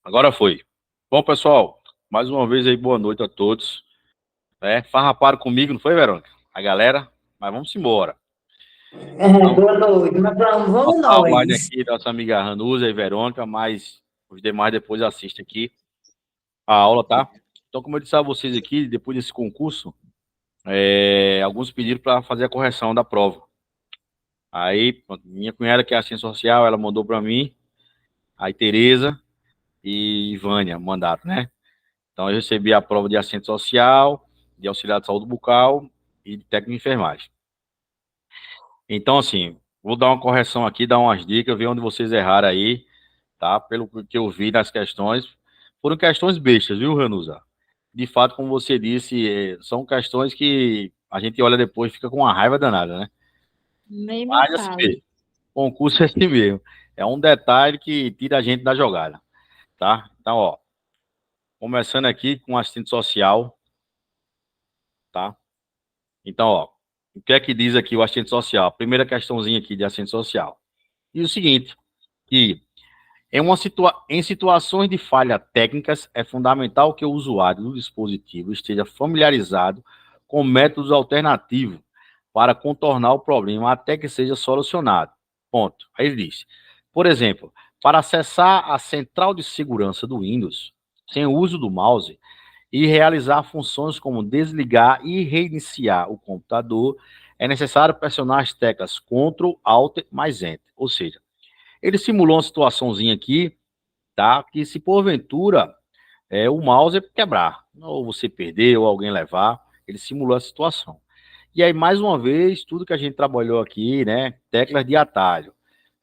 Agora foi. Bom, pessoal, mais uma vez aí, boa noite a todos. Farraparam comigo, não foi, Verônica? A galera, mas vamos embora. Então, Boa noite, mas vamos botar online nós. aqui, nossa amiga Ranusa e Verônica, mas os demais depois assistem aqui a aula, tá? Então, como eu disse a vocês aqui, depois desse concurso, alguns pediram para fazer a correção da prova. Aí, minha cunhada, que é assistente social, ela mandou para mim, aí Tereza e Vânia mandaram, né? Então, eu recebi a prova de assistente social, de auxiliar de saúde bucal e de técnico de enfermagem. Então, assim, vou dar uma correção aqui, dar umas dicas, ver onde vocês erraram aí, tá? Pelo que eu vi nas questões. Foram questões bestas, viu, Ranusa? De fato, como você disse, são questões que a gente olha depois e fica com uma raiva danada, né? Nem me Mas, assim fale. mesmo, concurso é assim mesmo. É um detalhe que tira a gente da jogada, tá? Então, ó, começando aqui com assistente social, tá? Então, ó, o que é que diz aqui o assistente social? Primeira questãozinha aqui de assistente social. E o seguinte, que em situações de falha técnicas, é fundamental que o usuário do dispositivo esteja familiarizado com métodos alternativos para contornar o problema até que seja solucionado. Ponto. Aí ele diz, por exemplo, para acessar a central de segurança do Windows, sem o uso do mouse, e realizar funções como desligar e reiniciar o computador, é necessário pressionar as teclas Ctrl, Alt mais Enter. Ou seja, ele simulou uma situaçãozinha aqui, tá? Que se porventura o mouse quebrar, ou você perder, ou alguém levar, ele simulou a situação. E aí, mais uma vez, tudo que a gente trabalhou aqui, né? Teclas de atalho.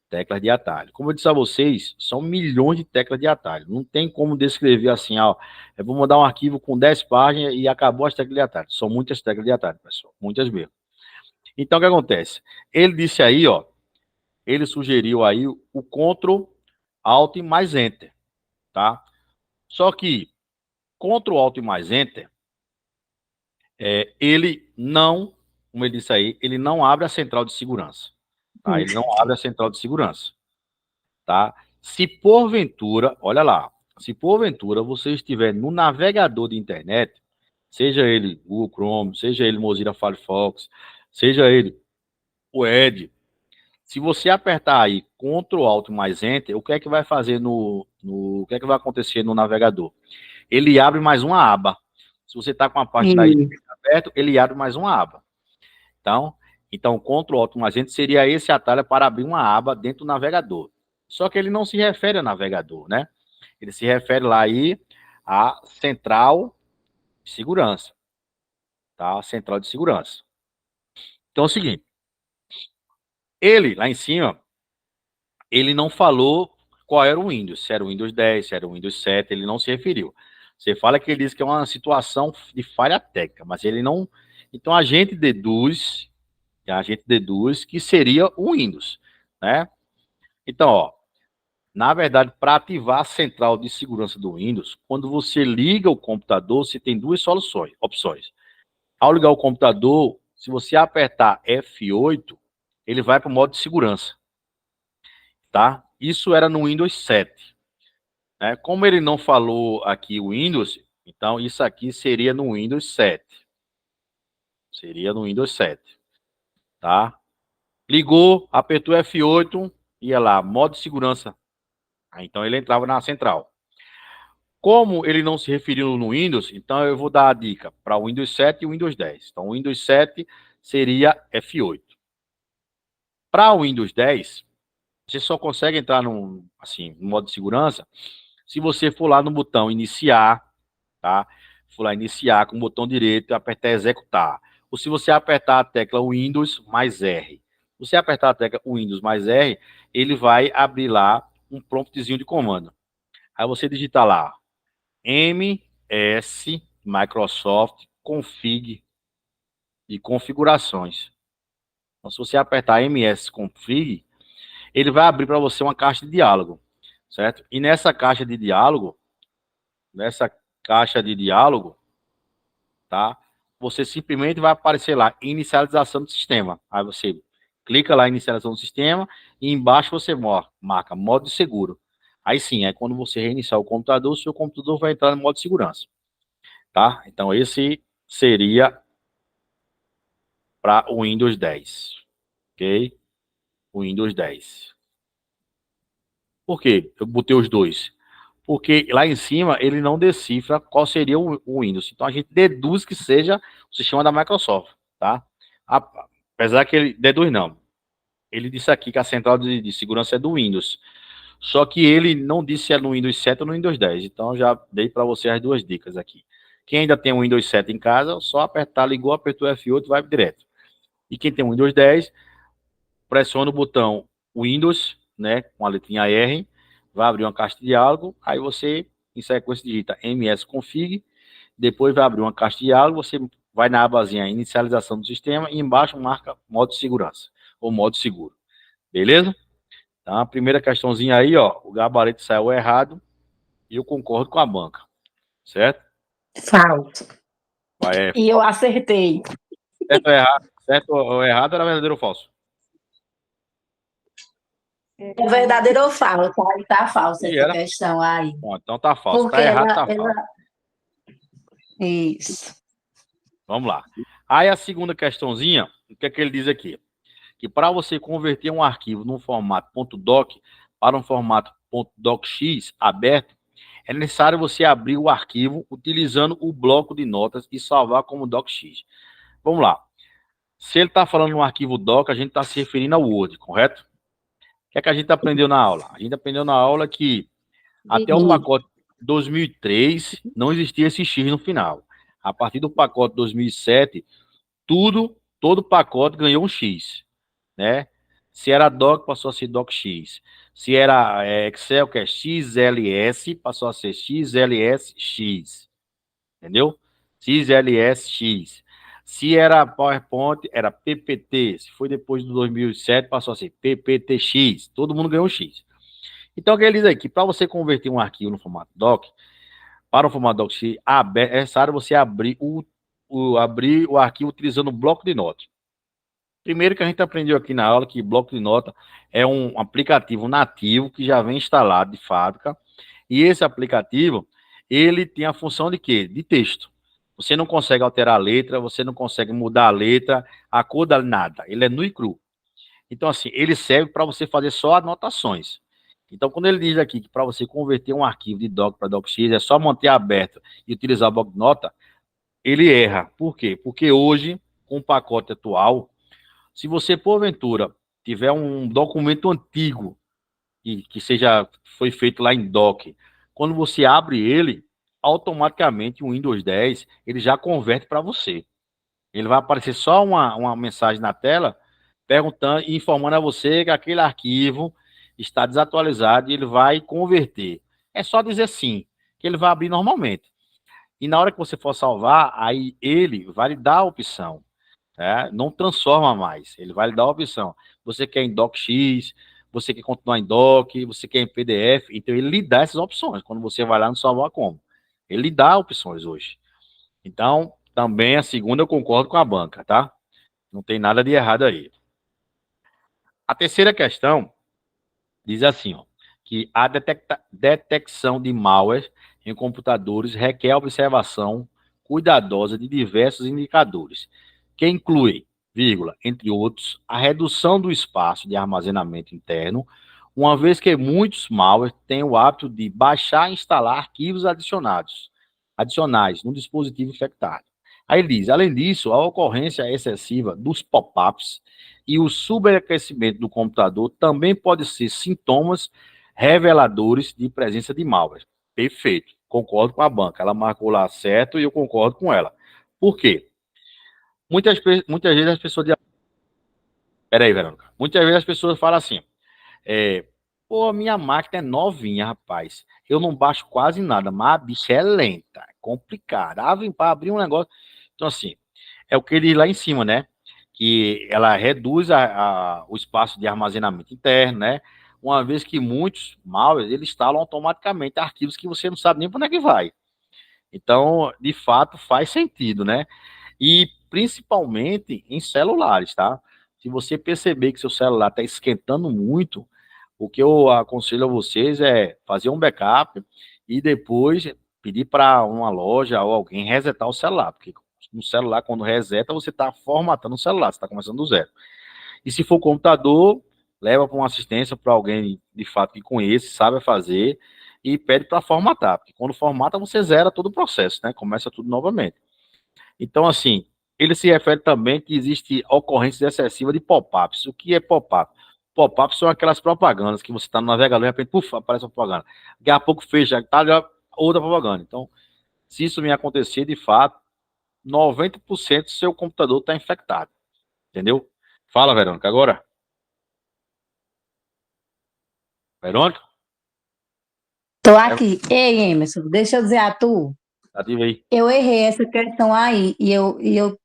Teclas de atalho. Como eu disse a vocês, são milhões de teclas de atalho. Não tem como descrever assim, ó, eu vou mandar um arquivo com 10 páginas e acabou as teclas de atalho. São muitas teclas de atalho, pessoal. Muitas mesmo. Então, o que acontece? Ele disse aí, ó, ele sugeriu aí o Ctrl, Alt mais Enter, tá? Só que Ctrl, Alt mais Enter, ele não, como ele disse aí, ele não abre a central de segurança, tá? Ele não abre a central de segurança, tá? Se porventura, olha lá, se porventura você estiver no navegador de internet, seja ele Google Chrome, seja ele Mozilla Firefox, seja ele o Edge, se você apertar aí Ctrl Alt mais Enter, o que é que vai fazer o que é que vai acontecer no navegador? Ele abre mais uma aba. Se você está com a parte da esquerda aberta, ele abre mais uma aba. Então Ctrl Alt mais Enter seria esse atalho para abrir uma aba dentro do navegador. Só que ele não se refere a navegador, né? Ele se refere lá aí à central de segurança, tá? Central de segurança. Então é o seguinte, ele lá em cima, ele não falou qual era o Windows, se era o Windows 10, se era o Windows 7, ele não se referiu. Você fala que ele diz que é uma situação de falha técnica, mas ele não. Então a gente deduz que seria o Windows, né? Então, ó, na verdade, para ativar a central de segurança do Windows, quando você liga o computador, você tem duas opções. Ao ligar o computador, se você apertar F8, ele vai para o modo de segurança, tá? Isso era no Windows 7. Né? Como ele não falou aqui o Windows, então isso aqui seria no Windows 7. Seria no Windows 7, tá? Ligou, apertou F8, ia lá, modo de segurança. Então ele entrava na central. Como ele não se referiu no Windows, então eu vou dar a dica para o Windows 7 e o Windows 10. Então o Windows 7 seria F8. Para o Windows 10, você só consegue entrar no modo de segurança se você for lá no botão iniciar, tá? For lá iniciar com o botão direito e apertar executar. Ou se você apertar a tecla Windows mais R. Se você apertar a tecla Windows mais R, ele vai abrir lá um promptzinho de comando. Aí você digita lá MS Microsoft Config de configurações. Então, se você apertar MS Config, ele vai abrir para você uma caixa de diálogo, certo? E nessa caixa de diálogo, tá? Você simplesmente vai aparecer lá, inicialização do sistema. Aí você clica lá, inicialização do sistema, e embaixo você marca modo seguro. Aí sim, é quando você reiniciar o computador, o seu computador vai entrar no modo de segurança, tá? Então, esse seria para o Windows 10, ok? O Windows 10. Por quê? Eu botei os dois. Porque lá em cima ele não decifra qual seria o Windows. Então a gente deduz que seja o sistema da Microsoft, tá? Apesar que ele deduz não. Ele disse aqui que a central de segurança é do Windows. Só que ele não disse se é no Windows 7 ou no Windows 10. Então já dei para você as duas dicas aqui. Quem ainda tem o Windows 7 em casa, só apertar, ligou, apertou F8 e vai direto. E quem tem o Windows 10, pressiona o botão Windows, né, com a letrinha R, vai abrir uma caixa de diálogo, aí você, em sequência, digita msconfig, depois vai abrir uma caixa de diálogo, você vai na abazinha inicialização do sistema e embaixo marca modo de segurança, ou modo seguro, beleza? Então, a primeira questãozinha aí, ó, o gabarito saiu errado e eu concordo com a banca, certo? Falso. Vai, E eu acertei. certo ou errado, era verdadeiro ou falso? É verdadeiro ou falso? Tá falso E essa era. questão aí. Bom, então tá falso. Porque Tá errado, tá falso. Isso. Vamos lá. Aí a segunda questãozinha, o que é que ele diz aqui? Que para você converter um arquivo num formato .doc para um formato .docx aberto, é necessário você abrir o arquivo utilizando o bloco de notas e salvar como docx. Vamos lá. Se ele está falando no arquivo doc, a gente está se referindo ao Word, correto? O que é que a gente aprendeu na aula? A gente aprendeu na aula que até o pacote 2003 não existia esse X no final. A partir do pacote 2007, todo pacote ganhou um X, né? Se era doc, passou a ser docx. Se era Excel, que é XLS, passou a ser XLSX, entendeu? XLSX. Se era PowerPoint, era PPT. Se foi depois do 2007, passou a ser PPTX. Todo mundo ganhou um X. Então, o que ele diz aí? Que para você converter um arquivo no formato doc, para o formato doc, é necessário você abrir abrir o arquivo utilizando o bloco de notas. Primeiro que a gente aprendeu aqui na aula que bloco de nota é um aplicativo nativo que já vem instalado de fábrica. E esse aplicativo, ele tem a função de quê? De texto. Você não consegue alterar a letra, você não consegue mudar a letra, a cor da nada. Ele é nu e cru. Então, assim, ele serve para você fazer só anotações. Então, quando ele diz aqui que para você converter um arquivo de doc para docx é só manter aberto e utilizar o bloco de nota, ele erra. Por quê? Porque hoje, com o pacote atual, se você, porventura, tiver um documento antigo que foi feito lá em doc, quando você abre ele, automaticamente o Windows 10 ele já converte para você. Ele vai aparecer só uma mensagem na tela perguntando e informando a você que aquele arquivo está desatualizado e ele vai converter. É só dizer sim, que ele vai abrir normalmente. E na hora que você for salvar, aí ele vai lhe dar a opção. Tá? Não transforma mais, ele vai lhe dar a opção. Você quer em docx, você quer continuar em doc, você quer em PDF, então ele lhe dá essas opções quando você vai lá no salvar como. Ele lhe dá opções hoje. Então, também a segunda eu concordo com a banca, tá? Não tem nada de errado aí. A terceira questão diz assim, ó, que a detecção de malware em computadores requer observação cuidadosa de diversos indicadores, que inclui, vírgula, entre outros, a redução do espaço de armazenamento interno, uma vez que muitos malwares têm o hábito de baixar e instalar arquivos adicionais no dispositivo infectado. Aí ele diz, além disso, a ocorrência excessiva dos pop-ups e o superaquecimento do computador também pode ser sintomas reveladores de presença de malware. Perfeito, concordo com a banca. Ela marcou lá certo e eu concordo com ela. Por quê? Muitas vezes as pessoas dizem, peraí, Verônica. Muitas vezes as pessoas falam assim, pô, minha máquina é novinha, rapaz. Eu não baixo quase nada, mas a bicha é lenta, é complicada. Para abrir um negócio. Então, assim, é o que ele diz lá em cima, né? Que ela reduz o espaço de armazenamento interno, né? Uma vez que muitos malwares, eles instalam automaticamente arquivos que você não sabe nem para onde é que vai. Então, de fato, faz sentido, né? E principalmente em celulares, tá? Se você perceber que seu celular está esquentando muito, O que eu aconselho a vocês é fazer um backup e depois pedir para uma loja ou alguém resetar o celular, porque no celular, quando reseta, você está formatando o celular, você está começando do zero. E se for computador, leva para uma assistência para alguém de fato que conhece, sabe fazer e pede para formatar, porque quando formata você zera todo o processo, né? Começa tudo novamente. Então, assim, ele se refere também que existe ocorrências excessivas de pop-ups. O que é pop-up? Pop-ups são aquelas propagandas que você está no navegador e de repente, puf, aparece uma propaganda. Daqui a pouco fecha, tá já outra propaganda. Então, se isso me acontecer, de fato, 90% do seu computador está infectado. Entendeu? Fala, Verônica, agora. Verônica? Tô É, aqui. Ei, Emerson, deixa eu dizer a tu. ativa aí. Eu errei essa questão aí e eu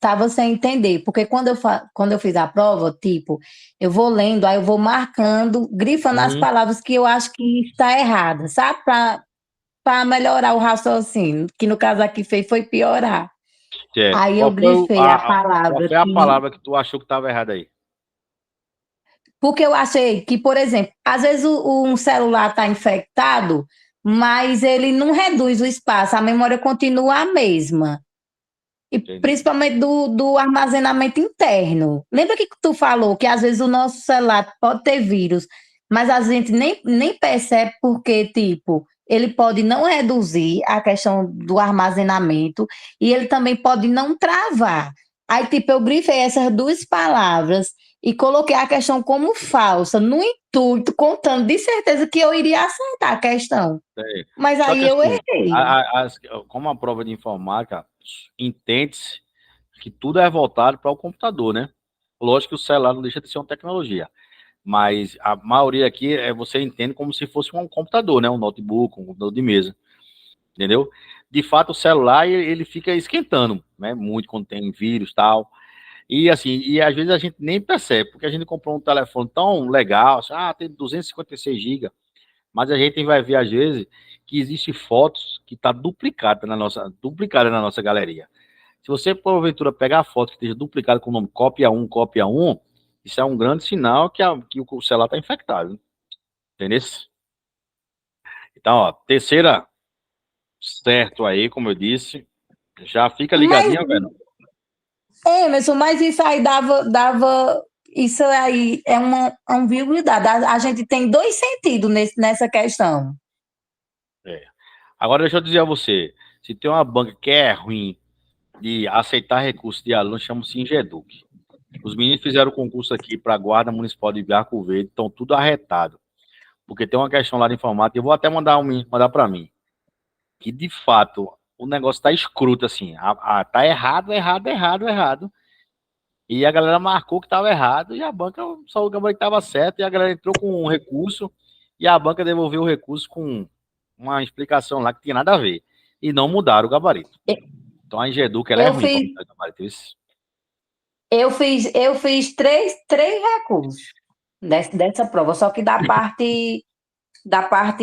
tava sem entender, porque quando eu fiz a prova, tipo, eu vou lendo, aí eu vou marcando, grifando as Uhum. palavras que eu acho que está errada, sabe? Para melhorar o raciocínio, que no caso aqui fez foi piorar. Certo. Aí eu grifei a Qual palavra foi a que. palavra que tu achou que estava errada aí? Porque eu achei que, por exemplo, às vezes um celular está infectado, mas ele não reduz o espaço, a memória continua a mesma. E Entendi. principalmente do armazenamento interno. Lembra que tu falou que às vezes o nosso celular pode ter vírus, mas a gente nem percebe porque, tipo, ele pode não reduzir a questão do armazenamento e ele também pode não travar. Aí, tipo, eu grifei essas duas palavras e coloquei a questão como falsa, no intuito, contando de certeza que eu iria acertar a questão. É. Mas Só que aí eu assim, errei. como a prova de informática, entende-se que tudo é voltado para o computador, né? Lógico que o celular não deixa de ser uma tecnologia, mas a maioria aqui você entende como se fosse um computador, né? Um notebook, um computador de mesa, entendeu? De fato, o celular ele fica esquentando, né? Muito quando tem vírus e tal. E assim, e às vezes a gente nem percebe, porque a gente comprou um telefone tão legal, assim, tem 256 GB, mas a gente vai ver às vezes que existe fotos que tá duplicada na nossa galeria. Se você porventura pegar a foto que esteja duplicada com o nome cópia um, isso é um grande sinal que o celular está infectado, entendeu? Então, ó, terceira certo aí, como eu disse, já fica Mas ligadinho, velho. Emerson, mas isso aí isso aí é uma ambiguidade. A gente tem dois sentidos nessa questão. É. Agora deixa eu dizer a você, se tem uma banca que é ruim de aceitar recursos de alunos, chama-se Ingeduc. Os meninos fizeram o concurso aqui para a Guarda Municipal de Arco Verde, estão tudo arretado. Porque tem uma questão lá de informática, eu vou até mandar para mim, que de fato o negócio tá escroto assim, tá errado, errado, errado, errado. E a galera marcou que estava errado e a banca só o gabarito estava certo e a galera entrou com um recurso e a banca devolveu o recurso com uma explicação lá que tinha nada a ver. E não mudaram o gabarito. Então a Ingeduc ela é Eu ruim para fiz, mudar o gabarito. Isso. eu fiz três recursos dessa prova, só que da parte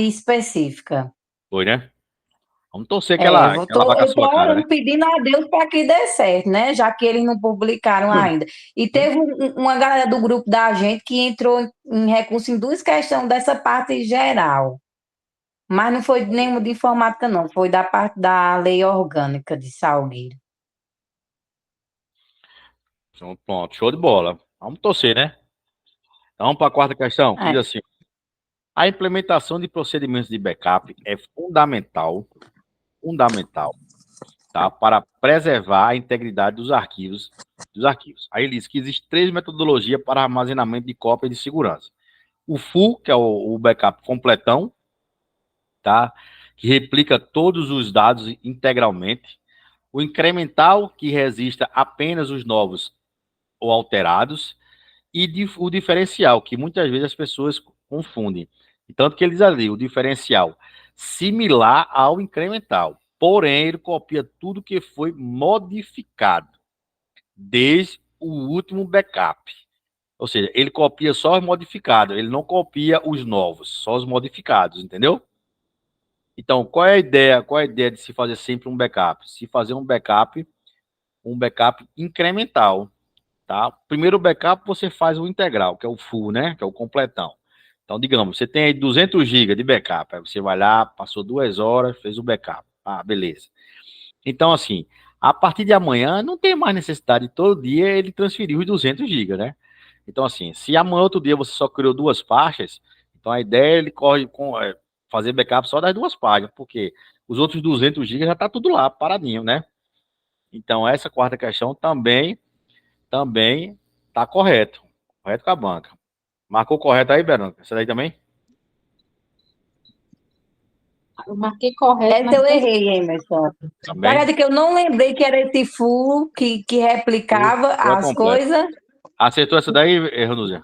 específica. Foi, né? Vamos torcer que É, ela vá com a eu tô sua cara, né? orando, pedindo a Deus para que dê certo, né? Já que eles não publicaram ainda. E teve uma galera do grupo da gente que entrou em recurso em duas questões dessa parte geral. Mas não foi nenhuma de informática, não. Foi da parte da lei orgânica de Salgueiro. Então, pronto, show de bola. Vamos torcer, né? Então, vamos para a quarta questão, que É, diz assim: a implementação de procedimentos de backup é fundamental, tá, para preservar a integridade dos arquivos. Aí ele diz que existem três metodologias para armazenamento de cópias de segurança. O full, que é o backup completão, tá, que replica todos os dados integralmente. O incremental, que registra apenas os novos ou alterados. E o diferencial, que muitas vezes as pessoas confundem. E tanto que ele diz ali, o diferencial similar ao incremental. Porém, ele copia tudo que foi modificado desde o último backup. Ou seja, ele copia só os modificados, ele não copia os novos, só os modificados, entendeu? Então, qual é a ideia? Qual é a ideia de se fazer sempre um backup? Se fazer um backup incremental. Tá? Primeiro backup você faz o integral, que é o full, né? Que é o completão. Então, digamos, você tem aí 200 GB de backup, aí você vai lá, passou 2 horas, fez o backup. Ah, beleza. Então, assim, a partir de amanhã, não tem mais necessidade de todo dia ele transferir os 200 GB, né? Então, assim, se amanhã, outro dia, você só criou 2 pastas, então a ideia é ele corre fazer backup só das 2 páginas, porque os outros 200 GB já tá tudo lá, paradinho, né? Então, essa quarta questão também tá correto. Correto com a banca. Marcou correto aí, Berão? Essa daí também? Eu marquei correto, Essa eu mas errei, Emerson. Também. Parece que eu não lembrei que era esse full que replicava Full é as completo. coisas. Acertou essa daí, Renúzia?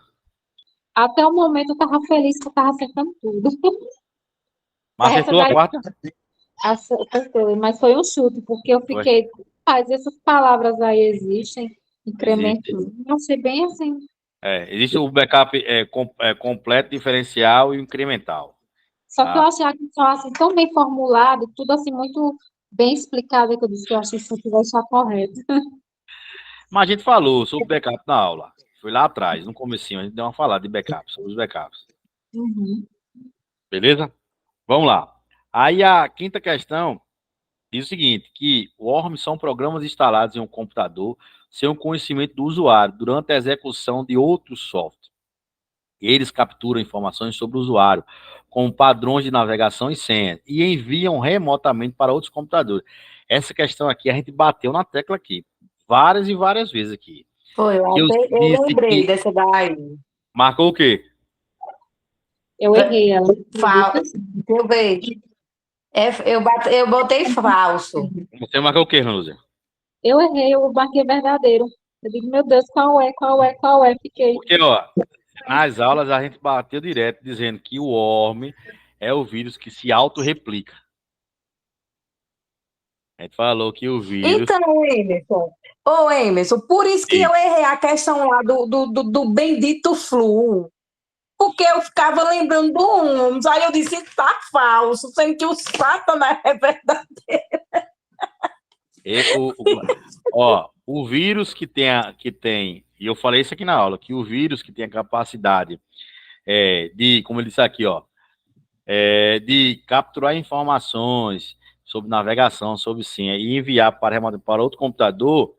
até o momento eu tava feliz que eu tava acertando tudo. Mas Essa acertou a daí quarta? acertei, mas foi um chute, porque eu Foi. fiquei, mas essas palavras aí existem, Existe. incremento, eu achei bem assim. Existe o backup completo, diferencial e incremental. Só que eu Tá? achei a questão assim tão bem formulado, tudo assim muito bem explicado que eu disse que eu achei que isso aqui vai estar correto. Mas a gente falou sobre backup na aula. Foi lá atrás, no comecinho, a gente deu uma falada de backup, sobre os backups. Uhum. Beleza? Vamos lá. Aí a quinta questão diz o seguinte, que worms são programas instalados em um computador sem o conhecimento do usuário durante a execução de outro software. Eles capturam informações sobre o usuário, como padrões de navegação e senha, e enviam remotamente para outros computadores. Essa questão aqui a gente bateu na tecla aqui, várias e várias vezes aqui. Foi, Que eu eu disse lembrei que dessa daí. marcou o quê? Eu errei ela. Deixa eu ver. Eu botei falso. Você marcou o quê, Ranúzia? Eu errei, eu marquei verdadeiro. Eu digo, meu Deus, qual é? Fiquei. Porque, ó, nas aulas a gente bateu direto dizendo que o worm é o vírus que se autorreplica. A gente falou que o vírus. Então, Emerson. Ô, Emerson, por isso que eu errei a questão lá do bendito flu. Porque eu ficava lembrando do Humus. Aí eu disse, tá falso, sendo que o Satanás é verdade. O vírus e eu falei isso aqui na aula, que o vírus que tem a capacidade como ele disse aqui, de capturar informações sobre navegação, sobre senha e enviar para outro computador,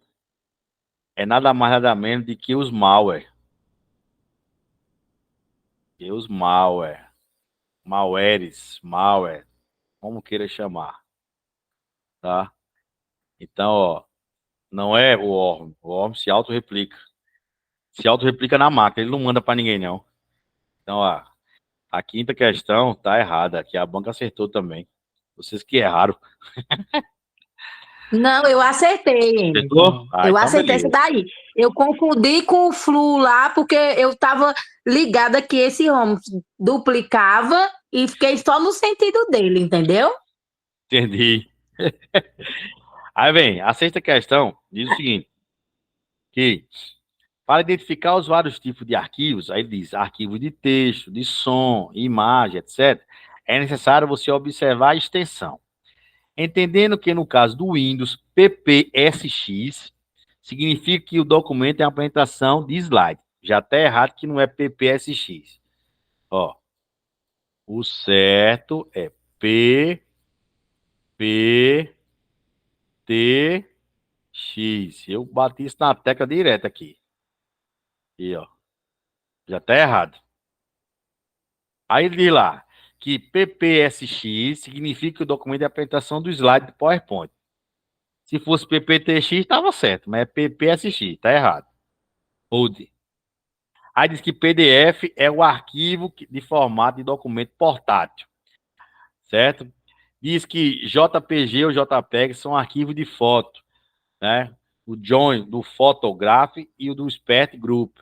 é nada mais nada menos do que os malware. E os malware, como queira chamar, tá? Então, não é o worm se autorreplica. Se autorreplica na máquina, ele não manda para ninguém, não. Então, a quinta questão tá errada, que a banca acertou também. Vocês que erraram. Não, eu acertei, Acertou? Emerson. Ah, Eu então acertei essa beleza. daí. Eu confundi com o flu lá, porque eu estava ligada que esse Holmes duplicava e fiquei só no sentido dele, entendeu? Entendi. Aí vem, a sexta questão diz o seguinte, que para identificar os vários tipos de arquivos, aí ele diz arquivos de texto, de som, imagem, etc., é necessário você observar a extensão. Entendendo que no caso do Windows, PPSX significa que o documento é uma apresentação de slide. Já está errado que não é PPSX. Ó, o certo é PPTX. Eu bati isso na tecla direta aqui. E ó, já está errado. Aí ele diz lá que PPSX significa que o documento é a apresentação do slide do PowerPoint. Se fosse PPTX, estava certo, mas é PPSX, tá errado. Hold. Aí diz que PDF é o arquivo de formato de documento portátil, certo? Diz que JPG ou JPEG são arquivos de foto, né? O Join do Photograph e o do Expert Group.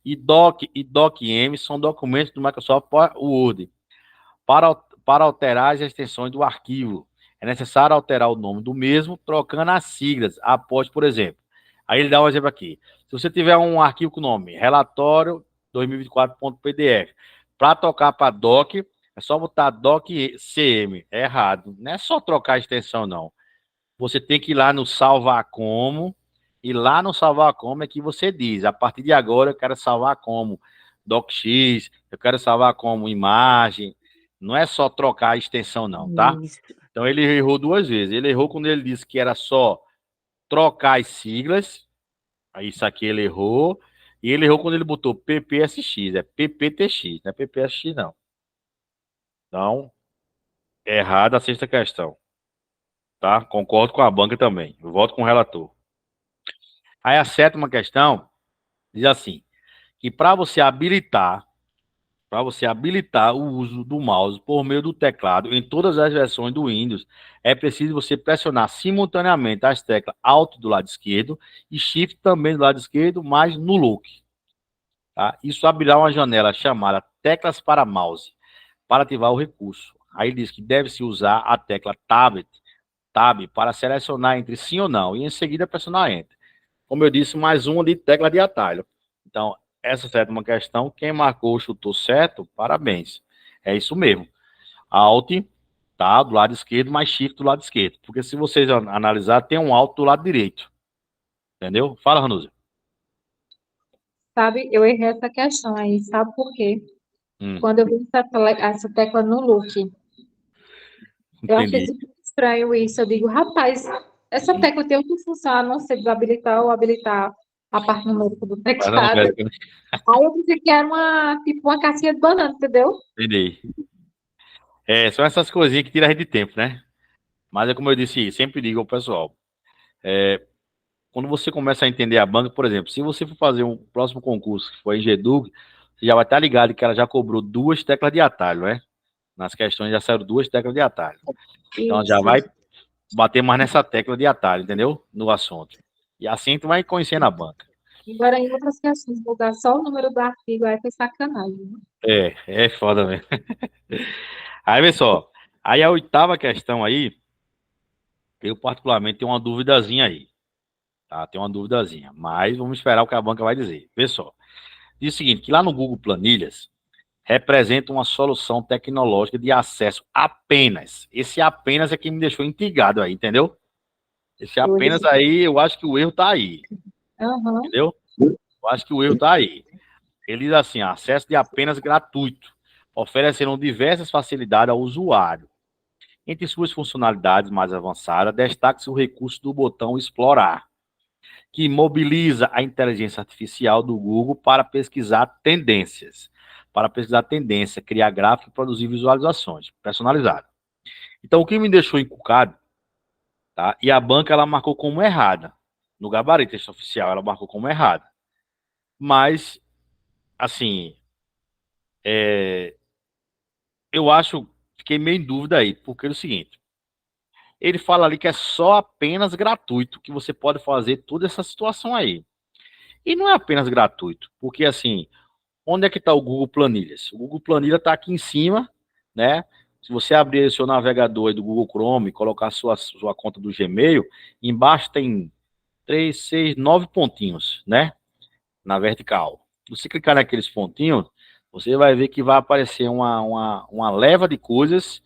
E Doc e DocM são documentos do Microsoft Word. Para alterar as extensões do arquivo, é necessário alterar o nome do mesmo, trocando as siglas após, por exemplo. Aí ele dá um exemplo aqui. Se você tiver um arquivo com o nome relatório 2024.pdf, para trocar para doc, é só botar docm. É errado. Não é só trocar a extensão, não. Você tem que ir lá no salvar como, e lá no salvar como é que você diz, a partir de agora eu quero salvar como DocX, eu quero salvar como imagem. Não é só trocar a extensão, não, tá? Isso. Então ele errou 2 vezes. Ele errou quando ele disse que era só trocar as siglas. Aí isso aqui ele errou. E ele errou quando ele botou PPSX, é PPTX, não é PPSX, não. Então, errada a sexta questão, tá? Concordo com a banca também. Eu voto com o relator. Aí a sétima questão diz assim, que para você habilitar o uso do mouse por meio do teclado em todas as versões do Windows, é preciso você pressionar simultaneamente as teclas Alt do lado esquerdo e Shift também do lado esquerdo, mas no look. Tá? Isso abrirá uma janela chamada Teclas para Mouse, para ativar o recurso. Aí diz que deve-se usar a tecla Tab para selecionar entre sim ou não, e em seguida pressionar Enter. Como eu disse, mais uma de tecla de atalho. Então, essa sétima questão, quem marcou chutou certo, parabéns. É isso mesmo. Alt, tá, do lado esquerdo, mais Shift do lado esquerdo. Porque se vocês analisar, tem um Alt do lado direito. Entendeu? Fala, Ranuza. Sabe, eu errei essa questão aí, sabe por quê? Hum, Quando eu vi essa tecla no look, eu achei entendi. super estranho isso. Eu digo, rapaz, essa tecla tem outra função, a não ser desabilitar ou habilitar a parte numérica do Mas não, teclado. velho, Aí eu pensei que era tipo uma casquinha de banana, entendeu? entendi. É, são essas coisinhas que tiram a gente de tempo, né? Mas é como eu disse, sempre digo ao pessoal, quando você começa a entender a banca, por exemplo, se você for fazer um próximo concurso, que for em GEDUG, você já vai estar ligado que ela já cobrou 2 teclas de atalho, né? Nas questões já saíram 2 teclas de atalho. Então já Isso. vai bater mais nessa tecla de atalho, entendeu? No assunto. E assim tu vai conhecendo a banca. Agora, em outras questões, mudar só o número do artigo, aí foi sacanagem, né? É foda mesmo. Aí, vê só. Aí a oitava questão aí, eu particularmente tenho uma duvidazinha aí. Tá? Tem uma duvidazinha. Mas vamos esperar o que a banca vai dizer. Vê só. Diz o seguinte, que lá no Google Planilhas, representa uma solução tecnológica de acesso apenas. Esse apenas é que me deixou intrigado aí, entendeu? Esse Eu apenas errei. aí, eu acho que o erro tá aí, Aham. entendeu? Eu acho que o erro tá aí. Ele diz assim, acesso de apenas gratuito, oferecendo diversas facilidades ao usuário. Entre suas funcionalidades mais avançadas, destaca-se o recurso do botão explorar, que mobiliza a inteligência artificial do Google para pesquisar tendências. Para pesquisar tendência, criar gráfico e produzir visualizações personalizadas. Então, o que me deixou encucado, tá? E a banca, ela marcou como errada. No gabarito oficial, ela marcou como errada. Mas, assim, eu acho, fiquei meio em dúvida aí, porque é o seguinte, ele fala ali que é só apenas gratuito que você pode fazer toda essa situação aí. E não é apenas gratuito, porque assim, onde é que está o Google Planilhas? O Google Planilha está aqui em cima, né? Se você abrir o seu navegador aí do Google Chrome, colocar a sua conta do Gmail, embaixo tem 3, 6, 9 pontinhos, né? Na vertical. Se você clicar naqueles pontinhos, você vai ver que vai aparecer uma leva de coisas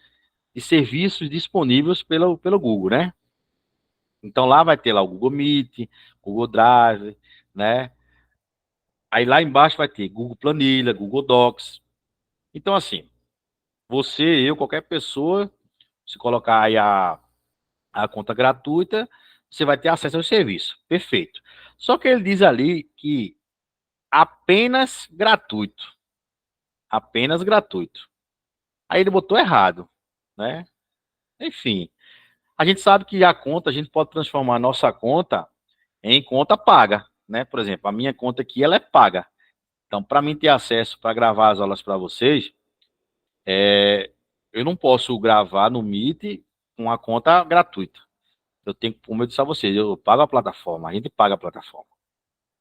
e serviços disponíveis pelo Google, né? Então lá vai ter lá o Google Meet, Google Drive, né? Aí lá embaixo vai ter Google Planilha, Google Docs. Então, assim, você, eu, qualquer pessoa, se colocar aí a conta gratuita, você vai ter acesso ao serviço. Perfeito. Só que ele diz ali que apenas gratuito. Apenas gratuito. Aí ele botou errado, né? Enfim, a gente sabe que a conta, a gente pode transformar a nossa conta em conta paga, né? Por exemplo, a minha conta aqui, ela é paga. Então, para mim ter acesso para gravar as aulas para vocês, eu não posso gravar no Meet com a conta gratuita. Eu tenho, como eu disse a vocês, eu pago a plataforma, a gente paga a plataforma.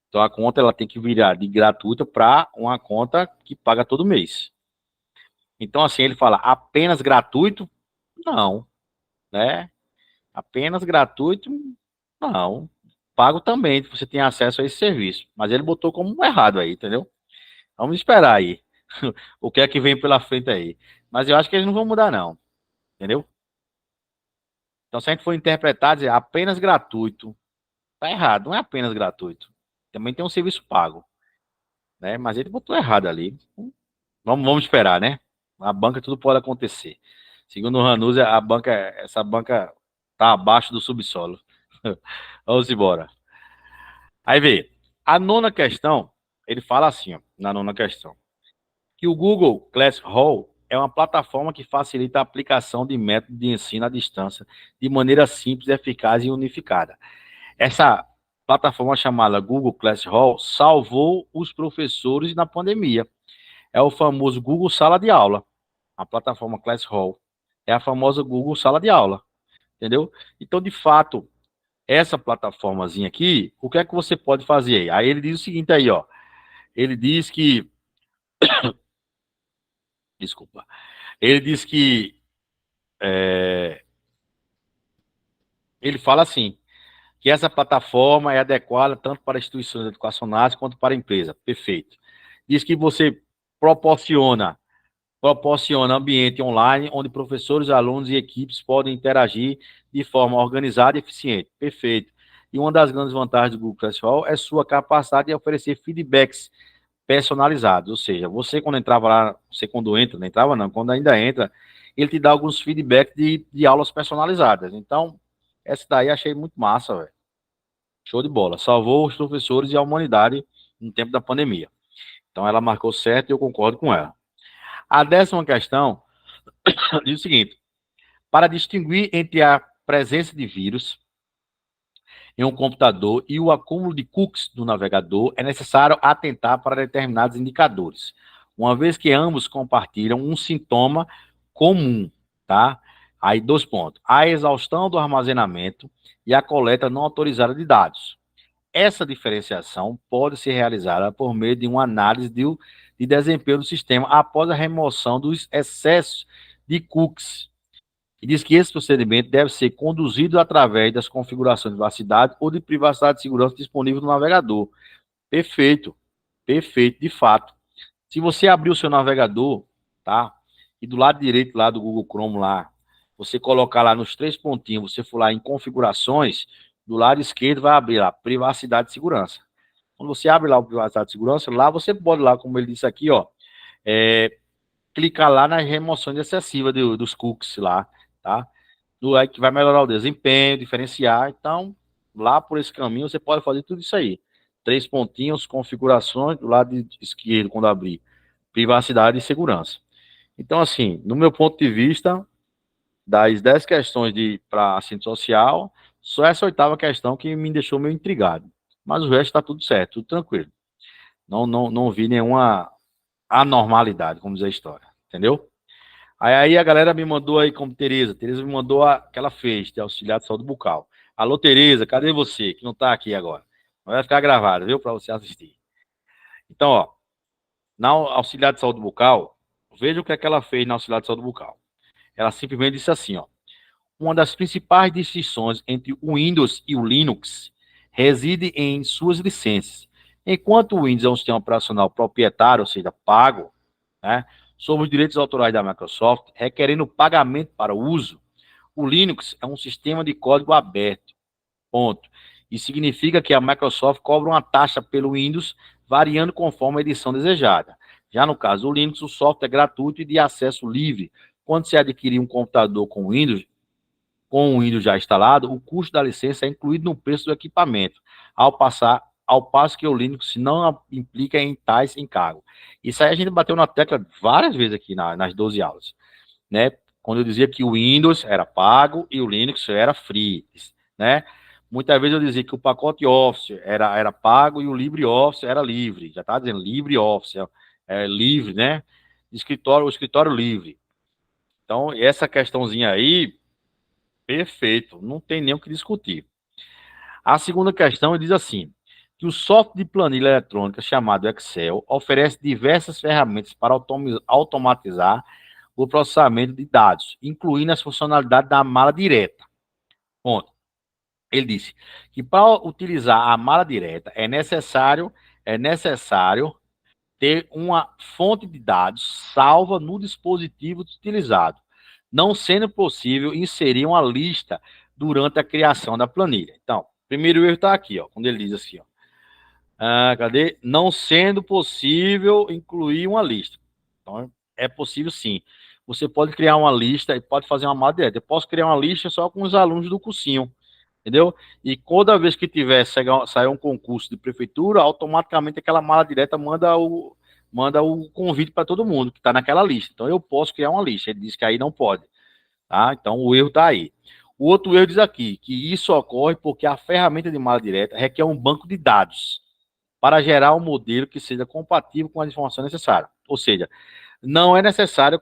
Então a conta ela tem que virar de gratuita para uma conta que paga todo mês. Então assim, ele fala apenas gratuito? Não, né? Apenas gratuito? Não. Pago também, você tem acesso a esse serviço. Mas ele botou como errado aí, entendeu? Vamos esperar aí. O que é que vem pela frente aí. Mas eu acho que eles não vão mudar, não. Entendeu? Então, se a gente for interpretar, dizer apenas gratuito, tá errado, não é apenas gratuito. Também tem um serviço pago. né? Mas ele botou errado ali. Vamos esperar, né? A banca tudo pode acontecer. Segundo o Ranuz, essa banca tá abaixo do subsolo. Vamos embora. Aí vê, a nona questão, ele fala assim, ó, na nona questão, que o Google Classroom é uma plataforma que facilita a aplicação de métodos de ensino à distância de maneira simples, eficaz e unificada. Essa plataforma chamada Google Classroom salvou os professores na pandemia. É o famoso Google Sala de Aula. A plataforma Classroom é a famosa Google Sala de Aula, entendeu? Então, de fato, essa plataformazinha aqui, o que é que você pode fazer aí? Aí ele diz o seguinte aí, ó. Ele diz que... Desculpa. Ele diz que... Ele fala assim, que essa plataforma é adequada tanto para instituições educacionais quanto para a empresa. Perfeito. Diz que você proporciona ambiente online onde professores, alunos e equipes podem interagir de forma organizada e eficiente. Perfeito. E uma das grandes vantagens do Google Classroom é sua capacidade de oferecer feedbacks personalizados. Ou seja, você quando entrava lá, você quando entra, não entrava não, quando ainda entra, ele te dá alguns feedbacks de aulas personalizadas. Então, essa daí achei muito massa, velho. Show de bola. Salvou os professores e a humanidade no tempo da pandemia. Então, ela marcou certo e eu concordo com ela. A 10ª questão diz o seguinte: para distinguir entre a presença de vírus em um computador e o acúmulo de cookies do navegador, é necessário atentar para determinados indicadores, uma vez que ambos compartilham um sintoma comum, tá? Aí, 2 pontos. A exaustão do armazenamento e a coleta não autorizada de dados. Essa diferenciação pode ser realizada por meio de uma análise de desempenho do sistema após a remoção dos excessos de cookies. E diz que esse procedimento deve ser conduzido através das configurações de privacidade ou de privacidade e segurança disponível no navegador. Perfeito, perfeito, de fato. Se você abrir o seu navegador, tá? E do lado direito lá do Google Chrome lá, você colocar lá nos 3 pontinhos, você for lá em configurações, do lado esquerdo vai abrir lá privacidade e segurança. Quando você abre lá o privacidade e segurança, lá você pode lá, como ele disse aqui, ó, clicar lá nas remoções excessivas dos cookies lá, tá? Aí que vai melhorar o desempenho, diferenciar. Então, lá por esse caminho, você pode fazer tudo isso aí. 3 pontinhos, configurações, do lado esquerdo, quando abrir, privacidade e segurança. Então, assim, no meu ponto de vista, das 10 questões para assistente social, só essa 8ª questão que me deixou meio intrigado. Mas o resto está tudo certo, tudo tranquilo. Não vi nenhuma anormalidade, como diz a história, entendeu? Aí a galera me mandou aí como Tereza. Tereza me mandou a que ela fez, de auxiliar de saúde bucal. Alô, Tereza, cadê você? Que não tá aqui agora. Mas vai ficar gravado, viu? Para você assistir. Então, ó, na auxiliar de saúde bucal, veja o que é que ela fez na auxiliar de saúde bucal. Ela simplesmente disse assim, ó. Uma das principais distinções entre o Windows e o Linux reside em suas licenças. Enquanto o Windows é um sistema operacional proprietário, ou seja, pago, né, sob os direitos autorais da Microsoft, requerendo pagamento para o uso, o Linux é um sistema de código aberto. Ponto. Isso significa que a Microsoft cobra uma taxa pelo Windows, variando conforme a edição desejada. Já no caso do Linux, o software é gratuito e de acesso livre. Quando se adquirir um computador com o Windows já instalado, o custo da licença é incluído no preço do equipamento, ao passo que o Linux não implica em tais encargos. Isso aí a gente bateu na tecla várias vezes aqui nas 12 aulas, né? Quando eu dizia que o Windows era pago e o Linux era free, né? Muitas vezes eu dizia que o pacote Office era pago e o LibreOffice era livre. Já está dizendo LibreOffice, é livre, né? O escritório livre. Então, essa questãozinha aí, perfeito, não tem nem o que discutir. A segunda questão diz assim, que o software de planilha eletrônica chamado Excel oferece diversas ferramentas para automatizar o processamento de dados, incluindo as funcionalidades da mala direta. Ponto. Ele disse que para utilizar a mala direta é necessário ter uma fonte de dados salva no dispositivo utilizado, não sendo possível inserir uma lista durante a criação da planilha. Então, primeiro erro está aqui, ó, quando ele diz assim, ó, Cadê? Não sendo possível incluir uma lista. Então, é possível sim. Você pode criar uma lista e pode fazer uma mala direta. Eu posso criar uma lista só com os alunos do cursinho, entendeu? E toda vez que tiver sair um concurso de prefeitura, automaticamente aquela mala direta manda o convite para todo mundo que está naquela lista. Então, eu posso criar uma lista. Ele diz que aí não pode. Tá? Então, o erro está aí. O outro erro diz aqui que isso ocorre porque a ferramenta de mala direta requer um banco de dados para gerar um modelo que seja compatível com as informações necessárias. Ou seja, não é necessário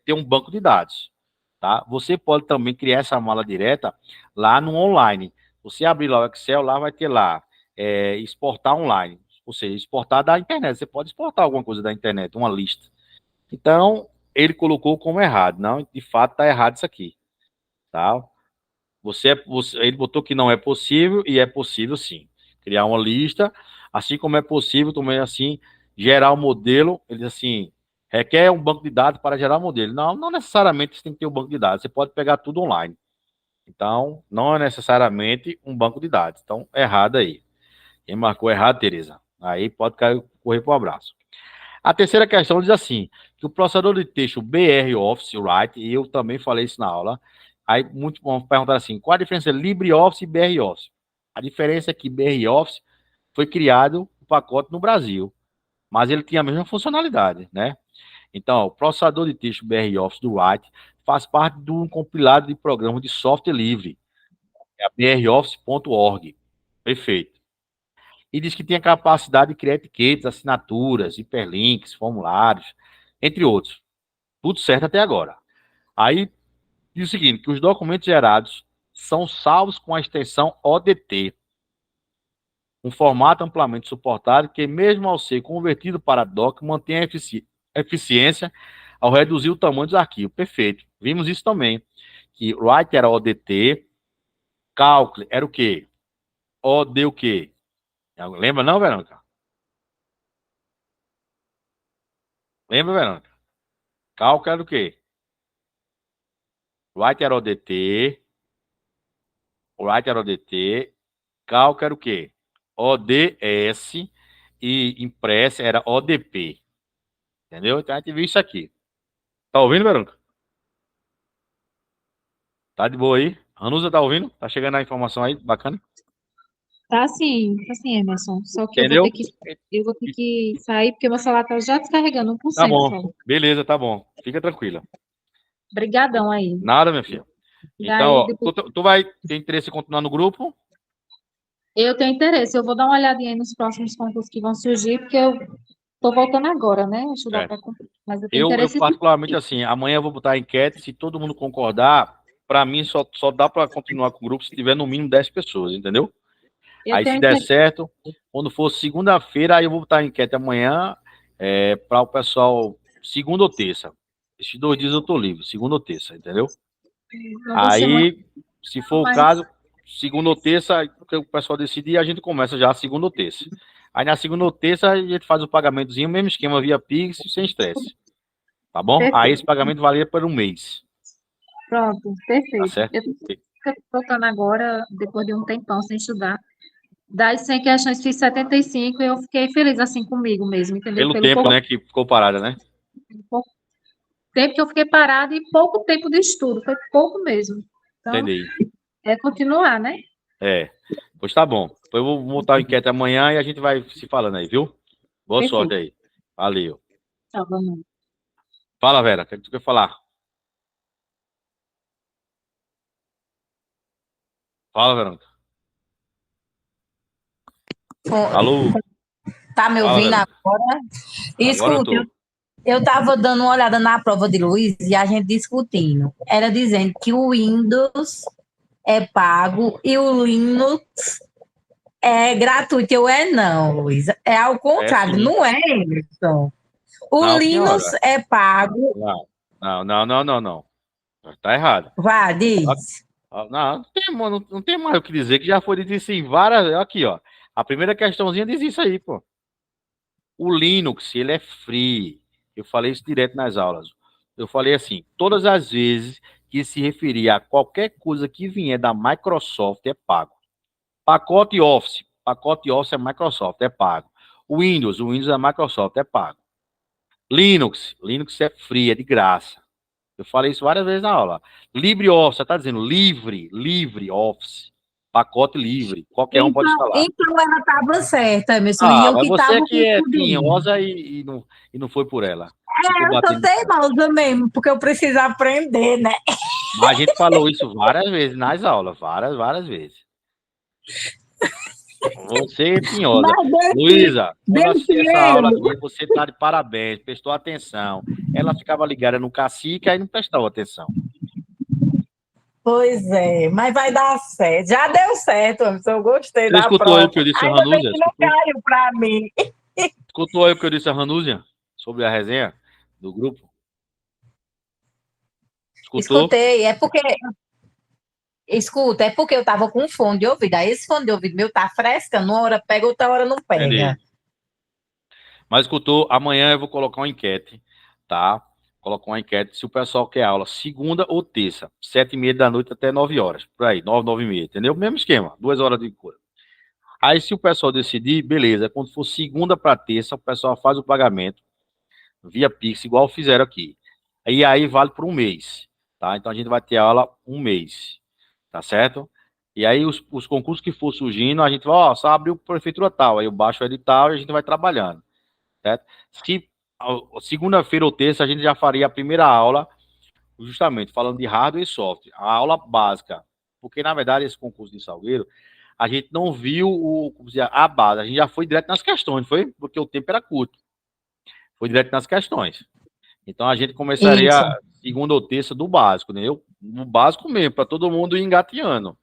ter um banco de dados. Tá? Você pode também criar essa mala direta lá no online. Você abrir lá o Excel, lá vai ter lá exportar online. Ou seja, exportar da internet. Você pode exportar alguma coisa da internet, uma lista. Então, ele colocou como errado. Não, de fato, está errado isso aqui. Tá? Ele botou que não é possível e é possível sim. Criar uma lista, assim como é possível também assim gerar um modelo. Ele diz assim, requer um banco de dados para gerar um modelo. Não, não necessariamente você tem que ter um banco de dados. Você pode pegar tudo online. Então, não é necessariamente um banco de dados. Então, errado aí. Quem marcou errado, Tereza? Aí pode correr para o abraço. A terceira questão diz assim, que o processador de texto BR Office Write, e eu também falei isso na aula, aí muitos vão perguntar assim, qual a diferença entre LibreOffice e BR Office? A diferença é que BR Office foi criado o pacote no Brasil, mas ele tinha a mesma funcionalidade, né? Então, o processador de texto BR Office do Write faz parte de um compilado de programas de software livre, é a broffice.org. Perfeito. E diz que tem a capacidade de criar etiquetas, assinaturas, hiperlinks, formulários, entre outros. Tudo certo até agora. Aí diz o seguinte, que os documentos gerados são salvos com a extensão ODT, um formato amplamente suportado que, mesmo ao ser convertido para doc, mantém a eficiência ao reduzir o tamanho dos arquivos. Perfeito. Vimos isso também, que Write era ODT, Calc era o quê? OD o quê? Lembra não, Verônica? Lembra, Verônica? Calc era o quê? Write era ODT, Write era ODT, Calc era o quê? ODS e Impress era ODP. Entendeu? Então a gente viu isso aqui. Tá ouvindo, Verônica? Tá de boa aí? Anusa tá ouvindo? Tá chegando a informação aí? Bacana? Tá sim, Emerson. Só que Entendeu? eu vou ter que sair porque meu celular tá já descarregando Tá 1% bom. só. Beleza, tá bom. Fica tranquila. Obrigadão aí. Nada, minha filha. Então, Daí, ó, depois, tu vai ter interesse em continuar no grupo? eu tenho interesse, eu vou dar uma olhadinha aí nos próximos concursos que vão surgir, porque eu tô voltando agora, né? a Estudar É. para concurso. Mas eu tenho Eu interesse sim. particularmente, assim, amanhã eu vou botar a enquete, se todo mundo concordar, para mim só dá para continuar com o grupo se tiver no mínimo 10 pessoas, entendeu? Eu Aí, tenho se der interesse. certo, quando for segunda-feira, aí eu vou botar a enquete amanhã para o pessoal, segunda ou terça. Esses 2 dias eu tô livre, segunda ou terça, entendeu? Não vou ser muito, Aí, se for o mas caso, segunda ou terça, aí o pessoal decidir, a gente começa já a segunda ou terça. Aí na segunda ou terça, a gente faz o pagamentozinho, mesmo esquema via Pix, sem estresse. Tá bom? Aí esse perfeito. pagamento valia por um mês. Pronto, Tá perfeito. certo? Eu estou voltando agora, depois de um tempão sem estudar. Das 100 questões, fiz 75 e eu fiquei feliz assim comigo mesmo, entendeu? Pelo Pelo tempo, pouco né, que ficou parada, né? tempo que eu fiquei parada e pouco tempo de estudo, foi pouco mesmo. Então, Entendi. é continuar, né? É. Pois tá bom. Depois eu vou montar a enquete amanhã e a gente vai se falando aí, viu? Boa sorte Perfeito. aí. Valeu. Tá, vamos. Fala, Vera, o que tu quer falar? Fala, Verônica. Alô? Tá me Fala, ouvindo Verônica. agora? Agora eu Escuta, tô. eu estava dando uma olhada na prova de Luiz e a gente discutindo. Era dizendo que o Windows é pago e o Linux é gratuito. Eu não, Luiz. É ao É contrário, sim. não é, Emerson. O Não, Linux senhora. é pago. Não. Não, não, não, não, não. Tá errado. Vá, diz. Não, não tem mais o que dizer, que já foi dito isso em várias. Aqui, ó. A primeira questãozinha diz isso aí, pô. O Linux, ele é free. Eu falei isso direto nas aulas. Eu falei assim, todas as vezes que se referir a qualquer coisa que vier da Microsoft é pago. Pacote Office, Pacote Office é Microsoft, é pago. O Windows é Microsoft, é pago. Linux é free, é de graça. Eu falei isso várias vezes na aula. LibreOffice, você está dizendo livre Office. Pacote livre, qualquer um pode instalar. Então ela estava certa, Emerson, e eu mas que você estava que é confundindo. tinhosa e não foi por ela. Ficou Eu tô batendo. teimosa mesmo, porque eu preciso aprender, né? Mas a gente falou isso várias vezes nas aulas, várias vezes. Você é tinhosa. Mas Luísa, quando eu desse assisti essa aula erro, aqui, você está de parabéns, prestou atenção. Ela ficava ligada no cacique, aí não prestava atenção. pois é, mas vai dar certo. Já deu certo, Emerson, eu gostei Você da escutou aí o prova. que eu disse a Ainda bem Ranúzia? que não caiu para mim. Escutou aí o que eu disse a Ranúzia? Sobre a resenha do grupo? Escutou? Escutei, é porque eu tava com fone de ouvido. Aí esse fone de ouvido meu tá frescando, uma hora pega, outra hora não pega. Entendi. Mas escutou, amanhã eu vou colocar uma enquete, tá? Colocar uma enquete se o pessoal quer aula segunda ou terça, 7h30 da noite até 9 horas, por aí, 9h30, entendeu? Mesmo esquema, 2 horas de cura. Aí se o pessoal decidir, beleza, quando for segunda para terça, o pessoal faz o pagamento via Pix, igual fizeram aqui. E aí vale por um mês, tá? Então a gente vai ter aula um mês, tá certo? E aí os concursos que for surgindo, a gente vai, ó, só abriu prefeitura tal, aí eu baixo o edital e a gente vai trabalhando. Certo? Se segunda-feira ou terça a gente já faria a primeira aula, justamente falando de hardware e software, a aula básica, porque na verdade esse concurso de Salgueiro, a gente não viu a base, a gente já foi direto nas questões, foi? Porque o tempo era curto, foi direto nas questões. Então a gente começaria Isso. segunda ou terça do básico, entendeu? No básico mesmo, para todo mundo ir engateando.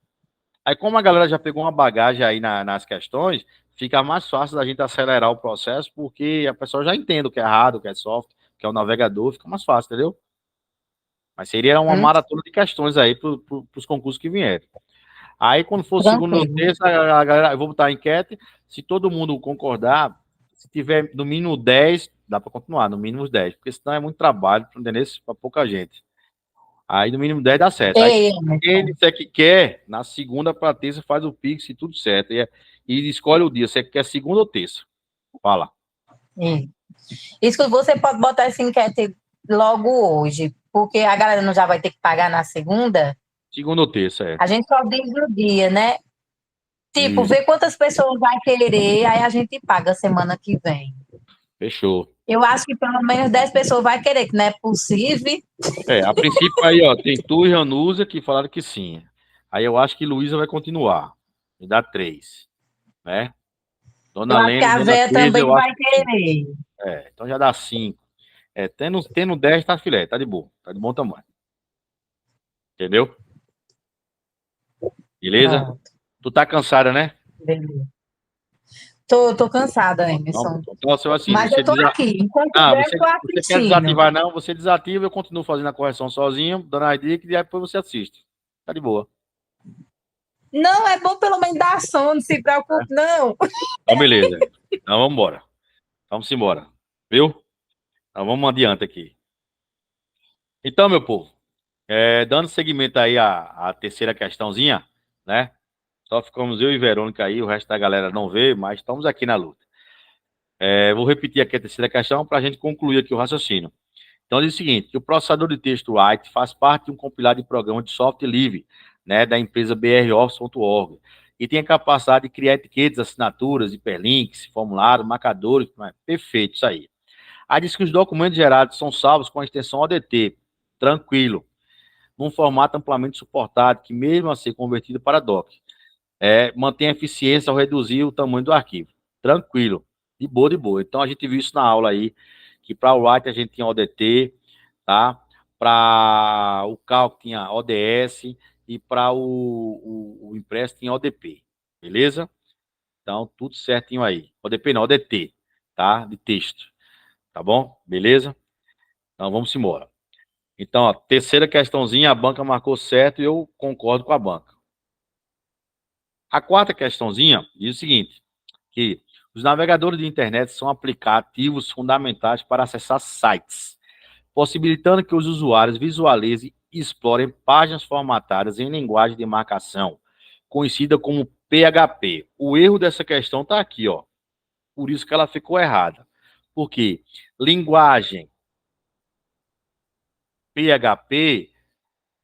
Aí, como a galera já pegou uma bagagem aí nas questões, fica mais fácil da gente acelerar o processo, porque a pessoa já entende o que é hardware, o que é software, o que é o navegador, fica mais fácil, entendeu? Mas seria uma maratona de questões aí para os concursos que vierem. Aí, quando for segunda ou Tranquilo. terça, a galera, eu vou botar a enquete, se todo mundo concordar, se tiver no mínimo 10, dá para continuar, no mínimo 10, porque senão é muito trabalho, entendeu? Para pouca gente. Aí no mínimo 10 dá certo. Aí Ei, quem disser que quer, na segunda para terça faz o Pix e tudo certo. E escolhe o dia, você quer segunda ou terça. Fala. Isso que você pode botar essa enquete logo hoje, porque a galera não já vai ter que pagar na segunda. Segunda ou terça, é. A gente só diz o dia, né? Tipo, Isso. ver quantas pessoas vai querer, aí a gente paga semana que vem. Fechou. Eu acho que pelo menos 10 pessoas vai querer, que não é possível. A princípio aí, ó, tem tu e Ranusa que falaram que sim. Aí eu acho que Luísa vai continuar. Me dá 3, né? Eu Dona acho que Lene, a dona véia Teresa, também eu acho vai que sim. querer. Então já dá 5. Tendo 10, tá filé, tá de boa. Tá de bom tamanho. Entendeu? Beleza? Pronto, Tu tá cansada, né? beleza. Tô cansada, Emerson. Então você vai assim, Mas eu tô aqui. Enquanto der, eu tô você quer assistindo. desativar não, você desativa, eu continuo fazendo a correção sozinho, dando as dicas e depois você assiste. Tá de boa. Não, é bom pelo menos dar sono, não se preocupe, não. Então beleza. Então vamos embora. Vamos embora. Viu? Então vamos adiante aqui. Então, meu povo, dando seguimento aí à terceira questãozinha, né? Só ficamos eu e Verônica aí, o resto da galera não vê, mas estamos aqui na luta. Vou repetir aqui a terceira questão para a gente concluir aqui o raciocínio. Então, diz o seguinte, que o processador de texto Write faz parte de um compilado de programa de software livre, né, da empresa broffice.org, e tem a capacidade de criar etiquetas, assinaturas, hiperlinks, formulários, marcadores, perfeito, isso aí. Aí diz que os documentos gerados são salvos com a extensão ODT, tranquilo, num formato amplamente suportado, que mesmo a ser convertido para doc, mantém a eficiência ao reduzir o tamanho do arquivo, tranquilo, de boa, de boa. Então, a gente viu isso na aula aí, que para o Write a gente tinha ODT, tá? Para o cálculo tinha ODS e para o impresso tinha ODP, beleza? Então, tudo certinho aí. ODP não, ODT, tá? De texto, tá bom? Beleza? Então, vamos embora. Então, ó, terceira questãozinha, a banca marcou certo e eu concordo com a banca. A quarta questãozinha diz o seguinte, que os navegadores de internet são aplicativos fundamentais para acessar sites, possibilitando que os usuários visualizem e explorem páginas formatadas em linguagem de marcação, conhecida como PHP. O erro dessa questão está aqui, ó. Por isso que ela ficou errada. Porque linguagem PHP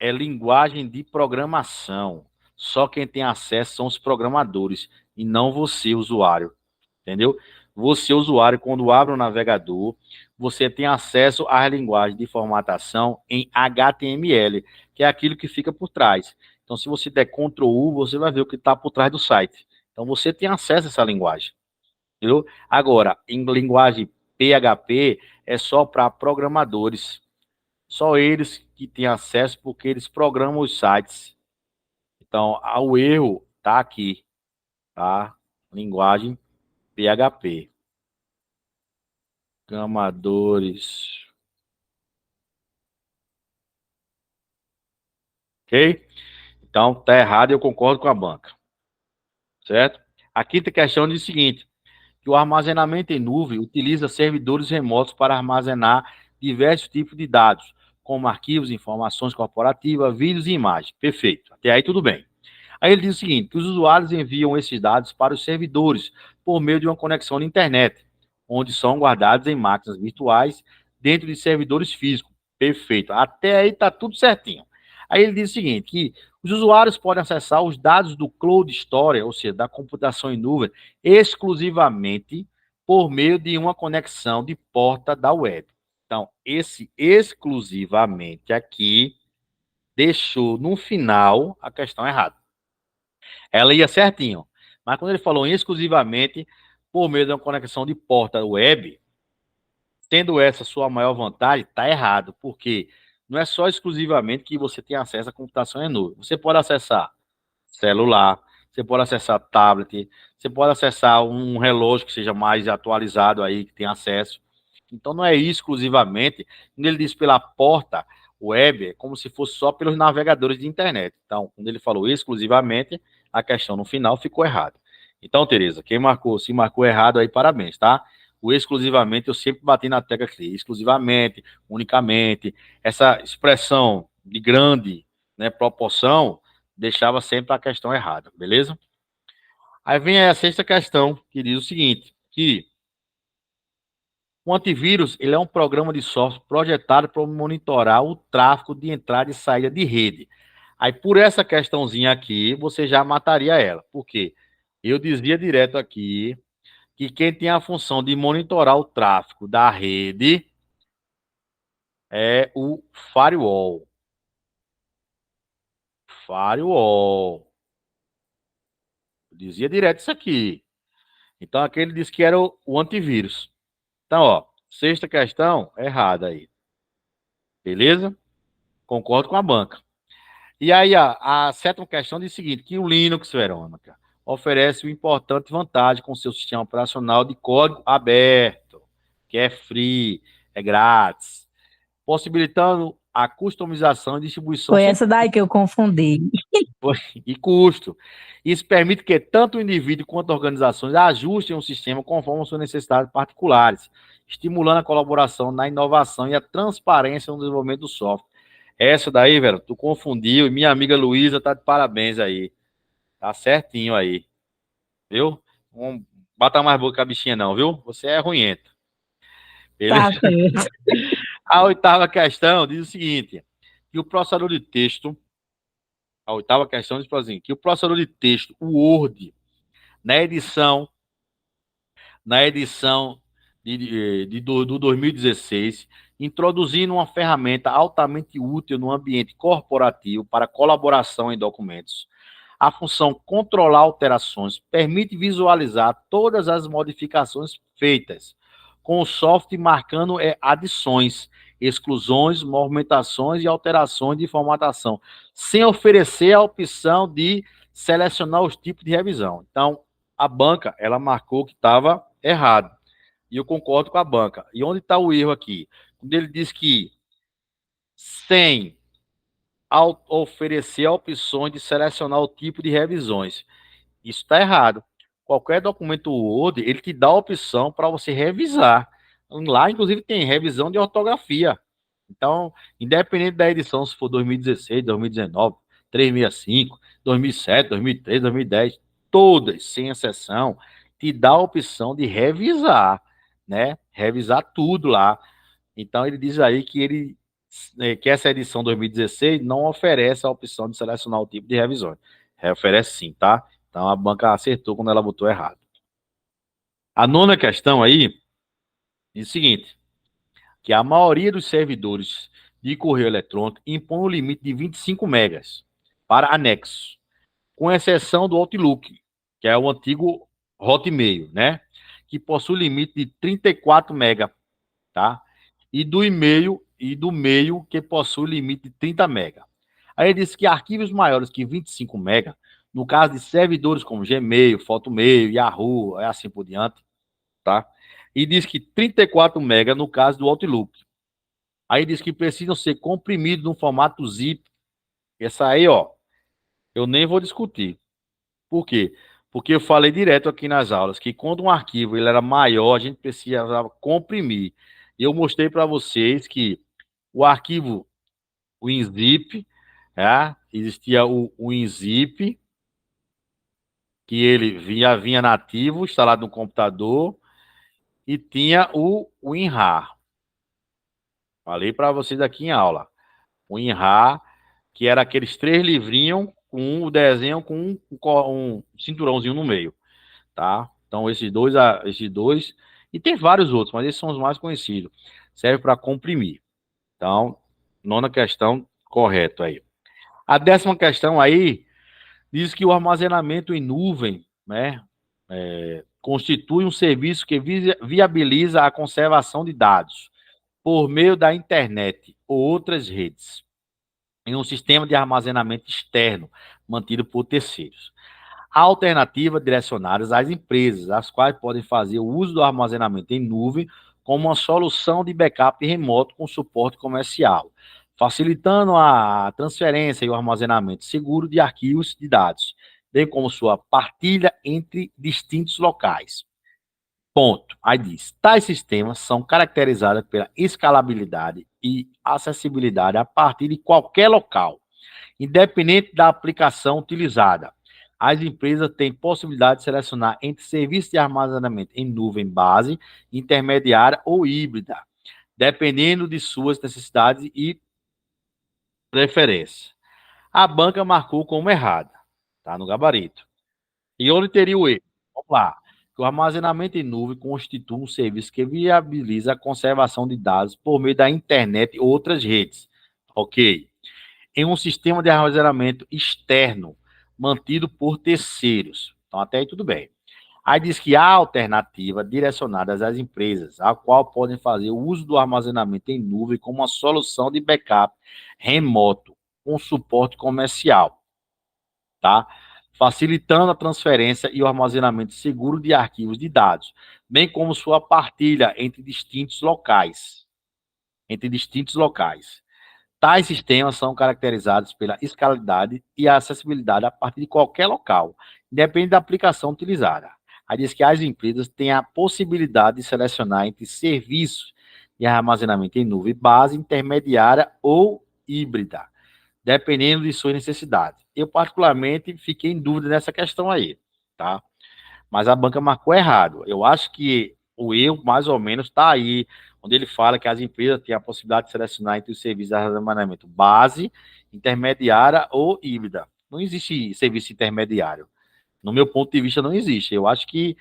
é linguagem de programação. Só quem tem acesso são os programadores e não você, usuário. Entendeu? Você, usuário, quando abre o navegador, você tem acesso à linguagem de formatação em HTML, que é aquilo que fica por trás. Então, se você der Ctrl U, você vai ver o que está por trás do site. Então, você tem acesso a essa linguagem. Entendeu? Agora, em linguagem PHP, é só para programadores. Só eles que têm acesso, porque eles programam os sites. Então, o erro está aqui, tá? Linguagem PHP. Programadores. Ok? Então, tá errado e eu concordo com a banca. Certo? A quinta questão diz o seguinte, que o armazenamento em nuvem utiliza servidores remotos para armazenar diversos tipos de dados, como arquivos, informações corporativas, vídeos e imagens. Perfeito. Até aí tudo bem. Aí ele diz o seguinte, que os usuários enviam esses dados para os servidores por meio de uma conexão de internet, onde são guardados em máquinas virtuais dentro de servidores físicos. Perfeito. Até aí está tudo certinho. Aí ele diz o seguinte, que os usuários podem acessar os dados do Cloud Storage, ou seja, da computação em nuvem, exclusivamente por meio de uma conexão de porta da web. Então, esse exclusivamente aqui deixou no final a questão errada. Ela ia certinho. Mas quando ele falou exclusivamente por meio de uma conexão de porta web, tendo essa sua maior vantagem, está errado, porque não é só exclusivamente que você tem acesso à computação em nuvem. Você pode acessar celular, você pode acessar tablet, você pode acessar um relógio que seja mais atualizado aí, que tem acesso. Então não é exclusivamente, quando ele diz pela porta web, é como se fosse só pelos navegadores de internet. Então, quando ele falou exclusivamente, a questão no final ficou errada. Então, Tereza, quem marcou, se marcou errado aí, parabéns, tá? O exclusivamente, eu sempre bati na tecla aqui, exclusivamente, unicamente, essa expressão de grande, né, proporção, deixava sempre a questão errada, beleza? Aí vem a sexta questão, que diz o seguinte, que o antivírus, ele é um programa de software projetado para monitorar o tráfego de entrada e saída de rede. Aí, por essa questãozinha aqui, você já mataria ela. Por quê? Eu dizia direto aqui que quem tem a função de monitorar o tráfego da rede é o firewall. Firewall. Eu dizia direto isso aqui. Então, aqui ele disse que era o antivírus. Então, ó, sexta questão, errada aí. Beleza? Concordo com a banca. E aí, a sétima questão diz o seguinte, que o Linux, Verônica, oferece uma importante vantagem com seu sistema operacional de código aberto, que é free, é grátis, possibilitando a customização e distribuição Foi essa daí que eu confundi. e custo. Isso permite que tanto o indivíduo quanto organizações ajustem o sistema conforme suas necessidades particulares, estimulando a colaboração na inovação e a transparência no desenvolvimento do software. Essa daí, velho, tu confundiu e minha amiga Luísa tá de parabéns aí. Tá certinho aí, viu? Não bata mais boca com a bichinha não, viu? Você é ruimento. Tá Beleza? certo. A oitava questão diz o seguinte, que o processador de texto, a oitava questão diz assim, que o processador de texto, o Word, na edição do 2016, introduzindo uma ferramenta altamente útil no ambiente corporativo para colaboração em documentos. A função controlar alterações permite visualizar todas as modificações feitas, com o software marcando adições, exclusões, movimentações e alterações de formatação, sem oferecer a opção de selecionar os tipos de revisão. Então, a banca, ela marcou que estava errado. E eu concordo com a banca. E onde está o erro aqui? Quando ele diz que sem oferecer opções de selecionar o tipo de revisões. Isso está errado. Qualquer documento Word, ele te dá a opção para você revisar. Lá, inclusive, tem revisão de ortografia. Então, independente da edição, se for 2016, 2019, 365, 2007, 2003, 2010, todas, sem exceção, te dá a opção de revisar, né? Revisar tudo lá. Então, ele diz aí que essa edição 2016 não oferece a opção de selecionar o tipo de revisões. Oferece sim, tá? Então, a banca acertou quando ela botou errado. A nona questão aí diz o seguinte, que a maioria dos servidores de correio eletrônico impõe um limite de 25 megas para anexos, com exceção do Outlook, que é o antigo Hotmail, né? Que possui limite de 34 mega, tá? E do e-mail e do meio, que possui limite de 30 mega. Aí ele diz que arquivos maiores que 25 mega, no caso de servidores como Gmail, Photomail, Yahoo, assim por diante, tá? E diz que 34 mega no caso do Outlook. Aí diz que precisam ser comprimidos no formato zip. Essa aí, ó, eu nem vou discutir. Por quê? Porque eu falei direto aqui nas aulas que quando um arquivo ele era maior, a gente precisava comprimir. E eu mostrei para vocês que o arquivo, o WinZip, existia o WinZip, que ele vinha nativo, instalado no computador, e tinha o WinRAR. Falei para vocês aqui em aula. O WinRAR, que era aqueles 3 livrinhos com o desenho com um cinturãozinho no meio, tá? Então, esses dois, e tem vários outros, mas esses são os mais conhecidos. Serve para comprimir. Então, nona questão, correto aí. A 10ª questão aí diz que o armazenamento em nuvem, né, constitui um serviço que viabiliza a conservação de dados por meio da internet ou outras redes, em um sistema de armazenamento externo mantido por terceiros. Há alternativas direcionadas às empresas, as quais podem fazer o uso do armazenamento em nuvem como uma solução de backup remoto com suporte comercial, facilitando a transferência e o armazenamento seguro de arquivos de dados, bem como sua partilha entre distintos locais. Ponto. Aí diz, tais sistemas são caracterizados pela escalabilidade e acessibilidade a partir de qualquer local, independente da aplicação utilizada. As empresas têm possibilidade de selecionar entre serviços de armazenamento em nuvem base, intermediária ou híbrida, dependendo de suas necessidades e preferências. A banca marcou como errada, tá no gabarito. E onde teria o erro? Vamos lá. Que o armazenamento em nuvem constitui um serviço que viabiliza a conservação de dados por meio da internet ou outras redes. Ok. Em um sistema de armazenamento externo, mantido por terceiros. Então, até aí tudo bem. Aí diz que há alternativas direcionadas às empresas, a qual podem fazer o uso do armazenamento em nuvem como uma solução de backup remoto, com suporte comercial, tá? Facilitando a transferência e o armazenamento seguro de arquivos de dados, bem como sua partilha entre distintos locais. Tais sistemas são caracterizados pela escalabilidade e a acessibilidade a partir de qualquer local, independente da aplicação utilizada. Aí diz que as empresas têm a possibilidade de selecionar entre serviços de armazenamento em nuvem base, intermediária ou híbrida, dependendo de suas necessidades. Eu, particularmente, fiquei em dúvida nessa questão aí, tá? Mas a banca marcou errado. Eu acho que o erro, mais ou menos, está aí, onde ele fala que as empresas têm a possibilidade de selecionar entre os serviços de armazenamento base, intermediária ou híbrida. Não existe serviço intermediário. No meu ponto de vista, não existe. Eu acho que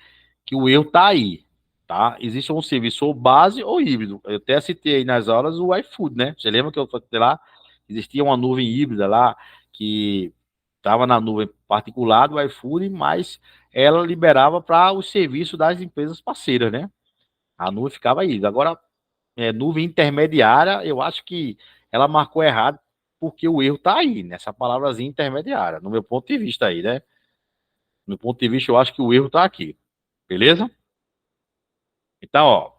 o erro está aí, tá? Existe um serviço ou base ou híbrido. Eu até citei aí nas aulas o iFood, né? Você lembra que eu falei lá? Existia uma nuvem híbrida lá, que estava na nuvem particular do iFood, mas ela liberava para os serviços das empresas parceiras, né? A nuvem ficava aí. Agora, nuvem intermediária, eu acho que ela marcou errado, porque o erro está aí, nessa palavrazinha intermediária, no meu ponto de vista aí, né? No meu ponto de vista, eu acho que o erro está aqui. Beleza? Então, ó,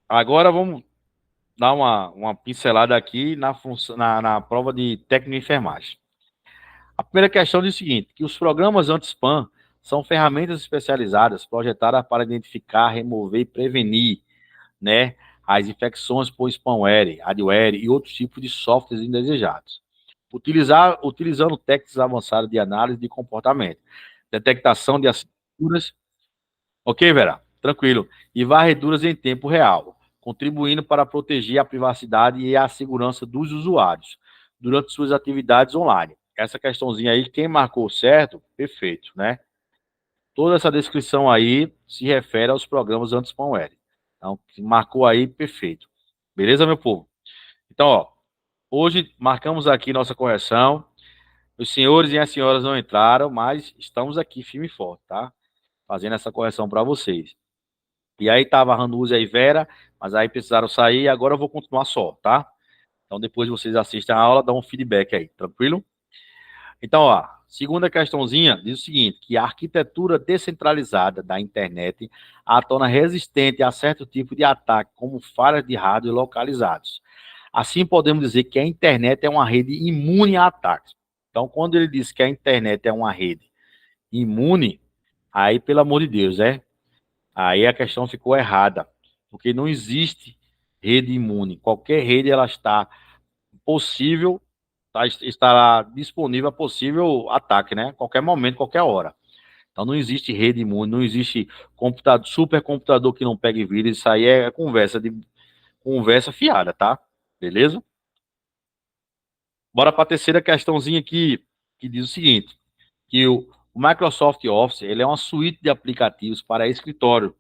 agora vamos dar uma pincelada aqui na prova de técnico de enfermagem. A primeira questão diz o seguinte, que os programas anti-spam são ferramentas especializadas projetadas para identificar, remover e prevenir, né, as infecções por spamware, adware e outros tipos de softwares indesejados, utilizando técnicas avançadas de análise de comportamento, detectação de assinaturas. Ok, Vera? Tranquilo. E varreduras em tempo real, contribuindo para proteger a privacidade e a segurança dos usuários durante suas atividades online. Essa questãozinha aí, quem marcou certo, perfeito, né? Toda essa descrição aí se refere aos programas anti-spamware. Então, quem marcou aí, perfeito. Beleza, meu povo? Então, ó, hoje marcamos aqui nossa correção. Os senhores e as senhoras não entraram, mas estamos aqui firme e forte, tá? Fazendo essa correção para vocês. E aí tava a Ranúzia e Vera, mas aí precisaram sair e agora eu vou continuar só, tá? Então depois vocês assistem a aula, dão um feedback aí, tranquilo? Então, ó, segunda questãozinha diz o seguinte, que a arquitetura descentralizada da internet a torna resistente a certo tipo de ataque, como falhas de hardware localizados. Assim, podemos dizer que a internet é uma rede imune a ataques. Então, quando ele diz que a internet é uma rede imune, aí, pelo amor de Deus, aí a questão ficou errada, porque não existe rede imune. Qualquer rede, ela está possível, estará disponível a possível ataque, né? Qualquer momento, qualquer hora. Então, não existe rede imune, não existe computador, supercomputador que não pegue vírus. Isso aí é conversa fiada, tá? Beleza? Bora para a terceira questãozinha aqui, que diz o seguinte, que o Microsoft Office, ele é uma suíte de aplicativos para escritório,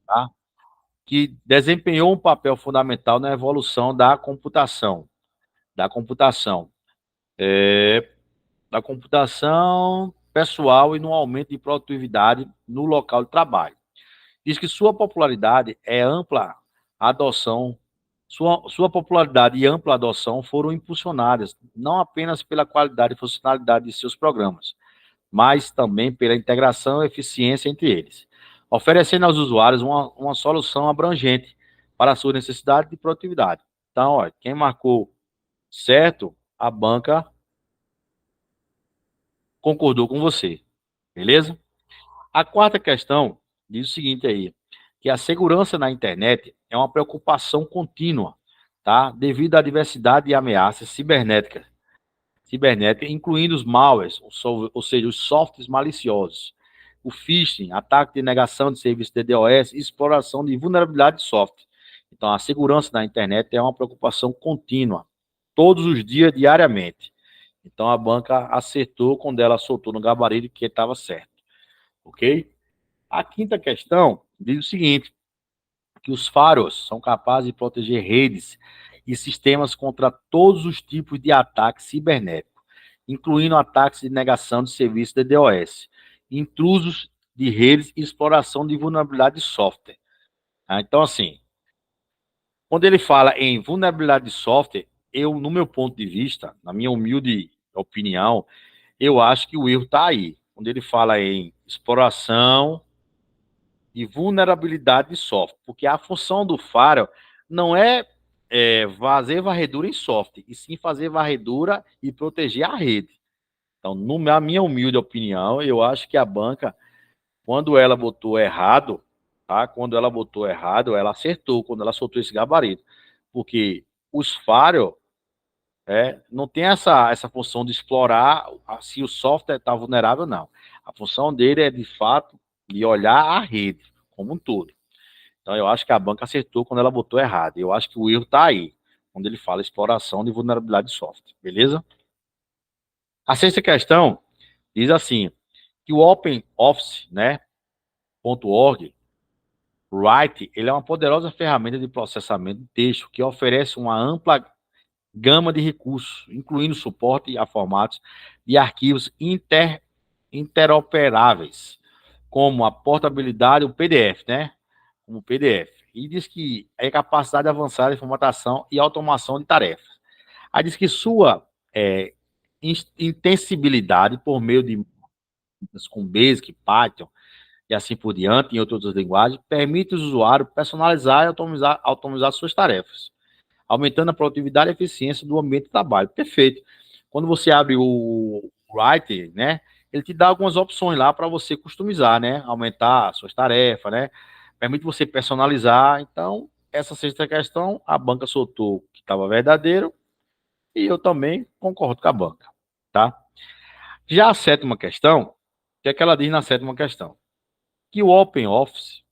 tá? Que desempenhou um papel fundamental na evolução da computação, é, da computação pessoal e no aumento de produtividade no local de trabalho. Diz que sua popularidade é ampla adoção, sua popularidade e ampla adoção foram impulsionadas não apenas pela qualidade e funcionalidade de seus programas, mas também pela integração e eficiência entre eles, oferecendo aos usuários uma solução abrangente para a sua necessidade de produtividade. Então, ó, quem marcou certo, a banca concordou com você, beleza? A quarta questão diz o seguinte aí, que a segurança na internet é uma preocupação contínua, tá? Devido à diversidade de ameaças cibernética, incluindo os malwares, ou seja, os softwares maliciosos, o phishing, ataque de negação de serviço de DDoS, exploração de vulnerabilidade de software. Então, a segurança na internet é uma preocupação contínua, todos os dias, diariamente. Então, a banca acertou quando ela soltou no gabarito que estava certo, ok? A quinta questão diz o seguinte, que os firewalls são capazes de proteger redes e sistemas contra todos os tipos de ataques cibernéticos, incluindo ataques de negação de serviço de DDoS, intrusos de redes e exploração de vulnerabilidade de software. Então, assim, quando ele fala em vulnerabilidade de software, eu, no meu ponto de vista, na minha humilde opinião, eu acho que o erro está aí. Quando ele fala em exploração e vulnerabilidade de software, porque a função do firewall não é fazer varredura em software, e sim fazer varredura e proteger a rede. Então, na minha humilde opinião, eu acho que a banca, quando ela botou errado, tá? Quando ela botou errado, ela acertou quando ela soltou esse gabarito, porque os firewall não tem essa função de explorar se o software está vulnerável ou não. A função dele é, de fato, de olhar a rede como um todo. Então, eu acho que a banca acertou quando ela botou errado. Eu acho que o erro está aí, quando ele fala exploração de vulnerabilidade de software. Beleza? A sexta questão diz assim, que o OpenOffice, né, .org, Write, ele é uma poderosa ferramenta de processamento de texto que oferece uma ampla gama de recursos, incluindo suporte a formatos de arquivos interoperáveis, como a portabilidade, o PDF, né? Como PDF. E diz que é capacidade avançada de formatação e automação de tarefas. Aí diz que sua intensibilidade por meio de com Basic, Python e assim por diante, em outras linguagens, permite os usuários personalizar e automatizar suas tarefas, aumentando a produtividade e eficiência do ambiente de trabalho. Perfeito. Quando você abre o Writer, né, ele te dá algumas opções lá para você customizar, né, aumentar suas tarefas, né, permite você personalizar. Então, essa sexta questão, a banca soltou que estava verdadeiro e eu também concordo com a banca, tá? Já a sétima questão que é que ela diz na 7ª questão? Que o OpenOffice,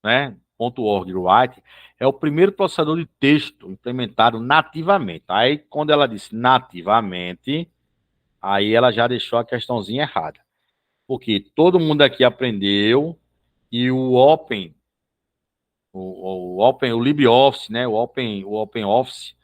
né, .org Write, é o primeiro processador de texto implementado nativamente. Aí, quando ela disse nativamente, aí ela já deixou a questãozinha errada. Porque todo mundo aqui aprendeu e o LibreOffice, né, o OpenOffice,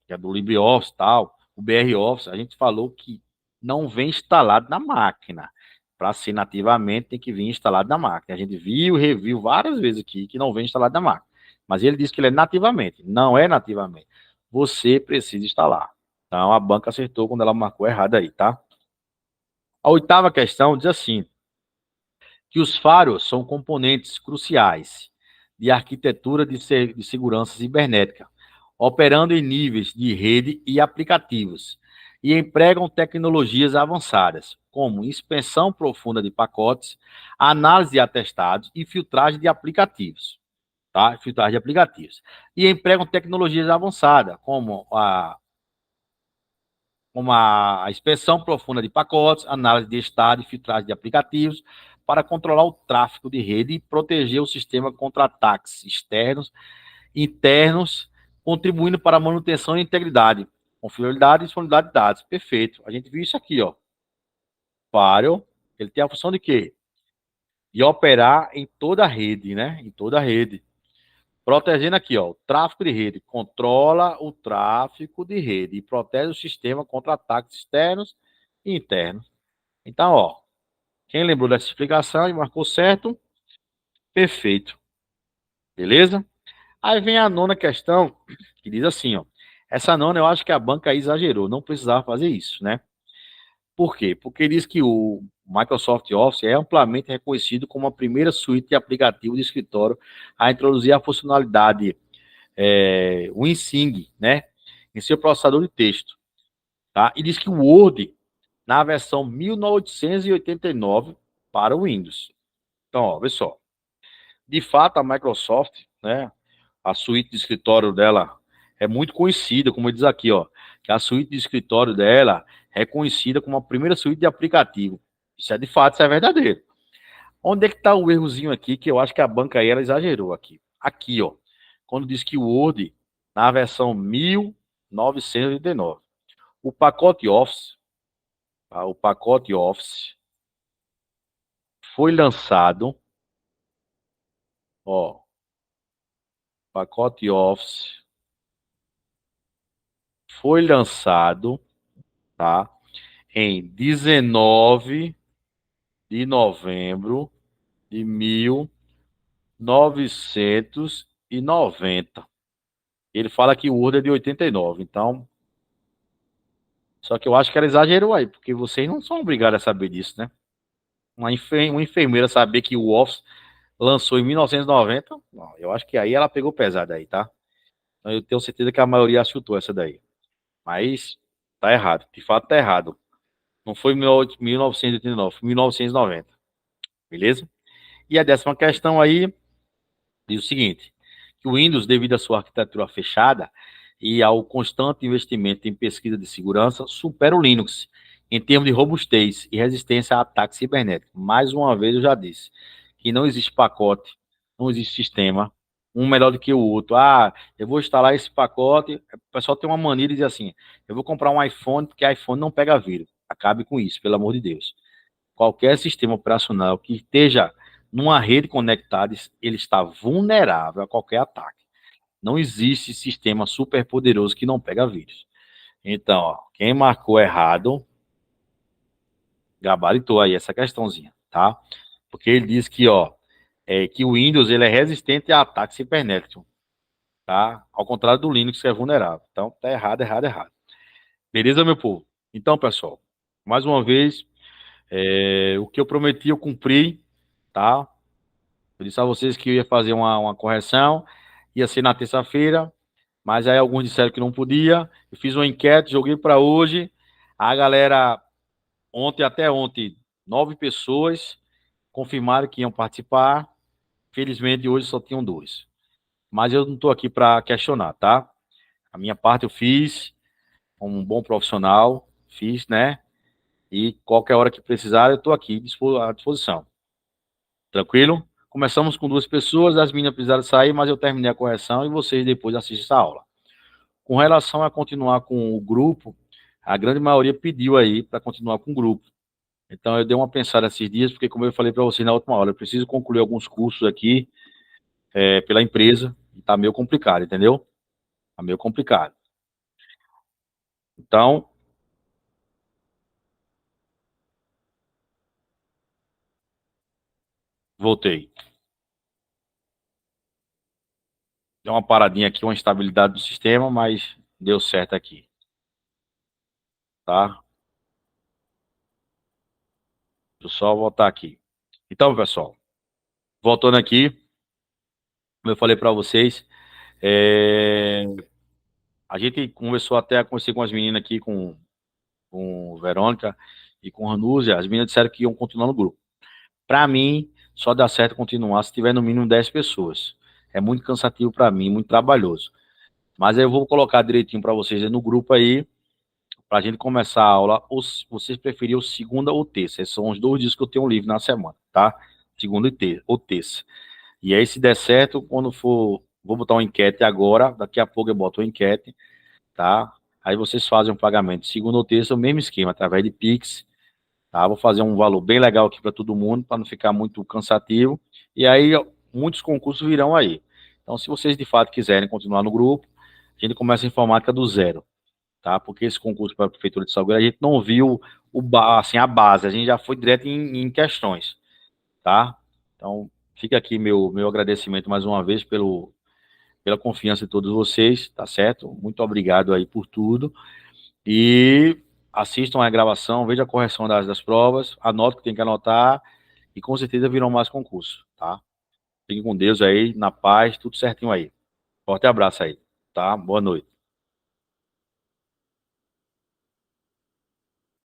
que é do LibreOffice e tal, o BROffice, a gente falou que não vem instalado na máquina. Para ser nativamente, tem que vir instalado na máquina. A gente viu e reviu várias vezes aqui que não vem instalado na máquina. Mas ele disse que ele é nativamente. Não é nativamente. Você precisa instalar. Então, a banca acertou quando ela marcou errado aí, tá? A 8ª questão diz assim, que os faros são componentes cruciais de arquitetura de segurança cibernética, operando em níveis de rede e aplicativos, e empregam tecnologias avançadas, como inspeção profunda de pacotes, análise de atestados e filtragem de aplicativos. Tá? Filtragem de aplicativos. E empregam tecnologias avançadas, como a inspeção profunda de pacotes, análise de estado e filtragem de aplicativos, para controlar o tráfego de rede e proteger o sistema contra ataques externos e internos, contribuindo para a manutenção e integridade, confiabilidade e disponibilidade de dados. Perfeito. A gente viu isso aqui, ó. Firewall, ele tem a função de quê? De operar em toda a rede, né? Em toda a rede. Protegendo aqui, ó, o tráfego de rede. Controla o tráfego de rede e protege o sistema contra ataques externos e internos. Então, ó, quem lembrou dessa explicação e marcou certo, perfeito. Beleza? Aí vem a 9ª questão, que diz assim, ó. Essa 9ª eu acho que a banca exagerou, não precisava fazer isso, né? Por quê? Porque diz que o Microsoft Office é amplamente reconhecido como a primeira suíte de aplicativo de escritório a introduzir a funcionalidade WinSing, né, em seu processador de texto, tá? E diz que o Word na versão 1989 para o Windows. Então, ó, vê só. De fato, a Microsoft, né, a suíte de escritório dela é muito conhecida, como diz aqui, ó, que a suíte de escritório dela é conhecida como a primeira suíte de aplicativo. Isso é de fato, isso é verdadeiro. Onde é que está o errozinho aqui, que eu acho que a banca aí, ela exagerou aqui. Aqui, ó, quando diz que o Word, na versão 1989, o pacote Office, tá? O pacote Office foi lançado, ó, pacote Office foi lançado, tá? Em 19 de novembro de 1990. Ele fala que o Word é de 89, então. Só que eu acho que ela exagerou aí, porque vocês não são obrigados a saber disso, né? Uma enfermeira saber que o Office lançou em 1990, não, eu acho que aí ela pegou pesado aí, tá? Então eu tenho certeza que a maioria chutou essa daí. Mas tá errado, de fato tá errado. Não foi 1989, foi 1990. Beleza? E a 10ª questão aí diz o seguinte, que o Windows, devido à sua arquitetura fechada e ao constante investimento em pesquisa de segurança, supera o Linux em termos de robustez e resistência a ataques cibernéticos. Mais uma vez eu já disse que não existe pacote, não existe sistema, um melhor do que o outro. Ah, eu vou instalar esse pacote. O pessoal tem uma mania de dizer assim, eu vou comprar um iPhone porque iPhone não pega vírus. Acabe com isso, pelo amor de Deus. Qualquer sistema operacional que esteja numa rede conectada, ele está vulnerável a qualquer ataque. Não existe sistema super poderoso que não pega vírus. Então, ó, quem marcou errado, gabaritou aí essa questãozinha, tá? Porque ele diz que, ó, que o Windows ele é resistente a ataques cibernéticos, tá? Ao contrário do Linux, que é vulnerável. Então, tá errado, errado, errado. Beleza, meu povo? Então, pessoal, mais uma vez, o que eu prometi, eu cumpri, tá? Eu disse a vocês que eu ia fazer uma correção, ia ser na terça-feira, mas aí alguns disseram que não podia. Eu fiz uma enquete, joguei para hoje. A galera, até ontem, 9 pessoas confirmaram que iam participar. Felizmente, hoje só tinham 2. Mas eu não estou aqui para questionar, tá? A minha parte eu fiz, como um bom profissional, fiz, né? E qualquer hora que precisar, eu estou aqui à disposição. Tranquilo? Começamos com 2 pessoas, as meninas precisaram sair, mas eu terminei a correção e vocês depois assistem essa aula. Com relação a continuar com o grupo, a grande maioria pediu aí para continuar com o grupo. Então, eu dei uma pensada esses dias, porque como eu falei para vocês na última aula, eu preciso concluir alguns cursos aqui pela empresa, e tá meio complicado, entendeu? Tá meio complicado. Então, voltei. Deu uma paradinha aqui, uma instabilidade do sistema, mas deu certo aqui, tá? Deixa eu só voltar aqui. Então, pessoal, voltando aqui, como eu falei para vocês, a gente conversou até, conversei com as meninas aqui, com Verônica e com Ranúzia, as meninas disseram que iam continuar no grupo. Para mim, só dá certo continuar se tiver no mínimo 10 pessoas. É muito cansativo para mim, muito trabalhoso. Mas eu vou colocar direitinho para vocês aí no grupo aí, para a gente começar a aula, ou se vocês preferirem segunda ou terça. Esses são os 2 dias que eu tenho livre na semana, tá? Segunda ou terça. E aí, se der certo, quando for, vou botar uma enquete agora, daqui a pouco eu boto uma enquete, tá? Aí vocês fazem um pagamento segunda ou terça, o mesmo esquema, através de Pix, tá? Vou fazer um valor bem legal aqui para todo mundo, para não ficar muito cansativo. E aí, muitos concursos virão aí. Então, se vocês de fato quiserem continuar no grupo, a gente começa a informática do zero, tá? Porque esse concurso para a Prefeitura de Salgueiro, a gente não viu assim, a base, a gente já foi direto em questões, tá? Então, fica aqui meu agradecimento mais uma vez pela confiança de todos vocês, tá certo? Muito obrigado aí por tudo. E assistam a gravação, vejam a correção das provas, anotem o que tem que anotar e com certeza virão mais concursos, tá? Fiquem com Deus aí, na paz, tudo certinho aí. Forte abraço aí, tá? Boa noite.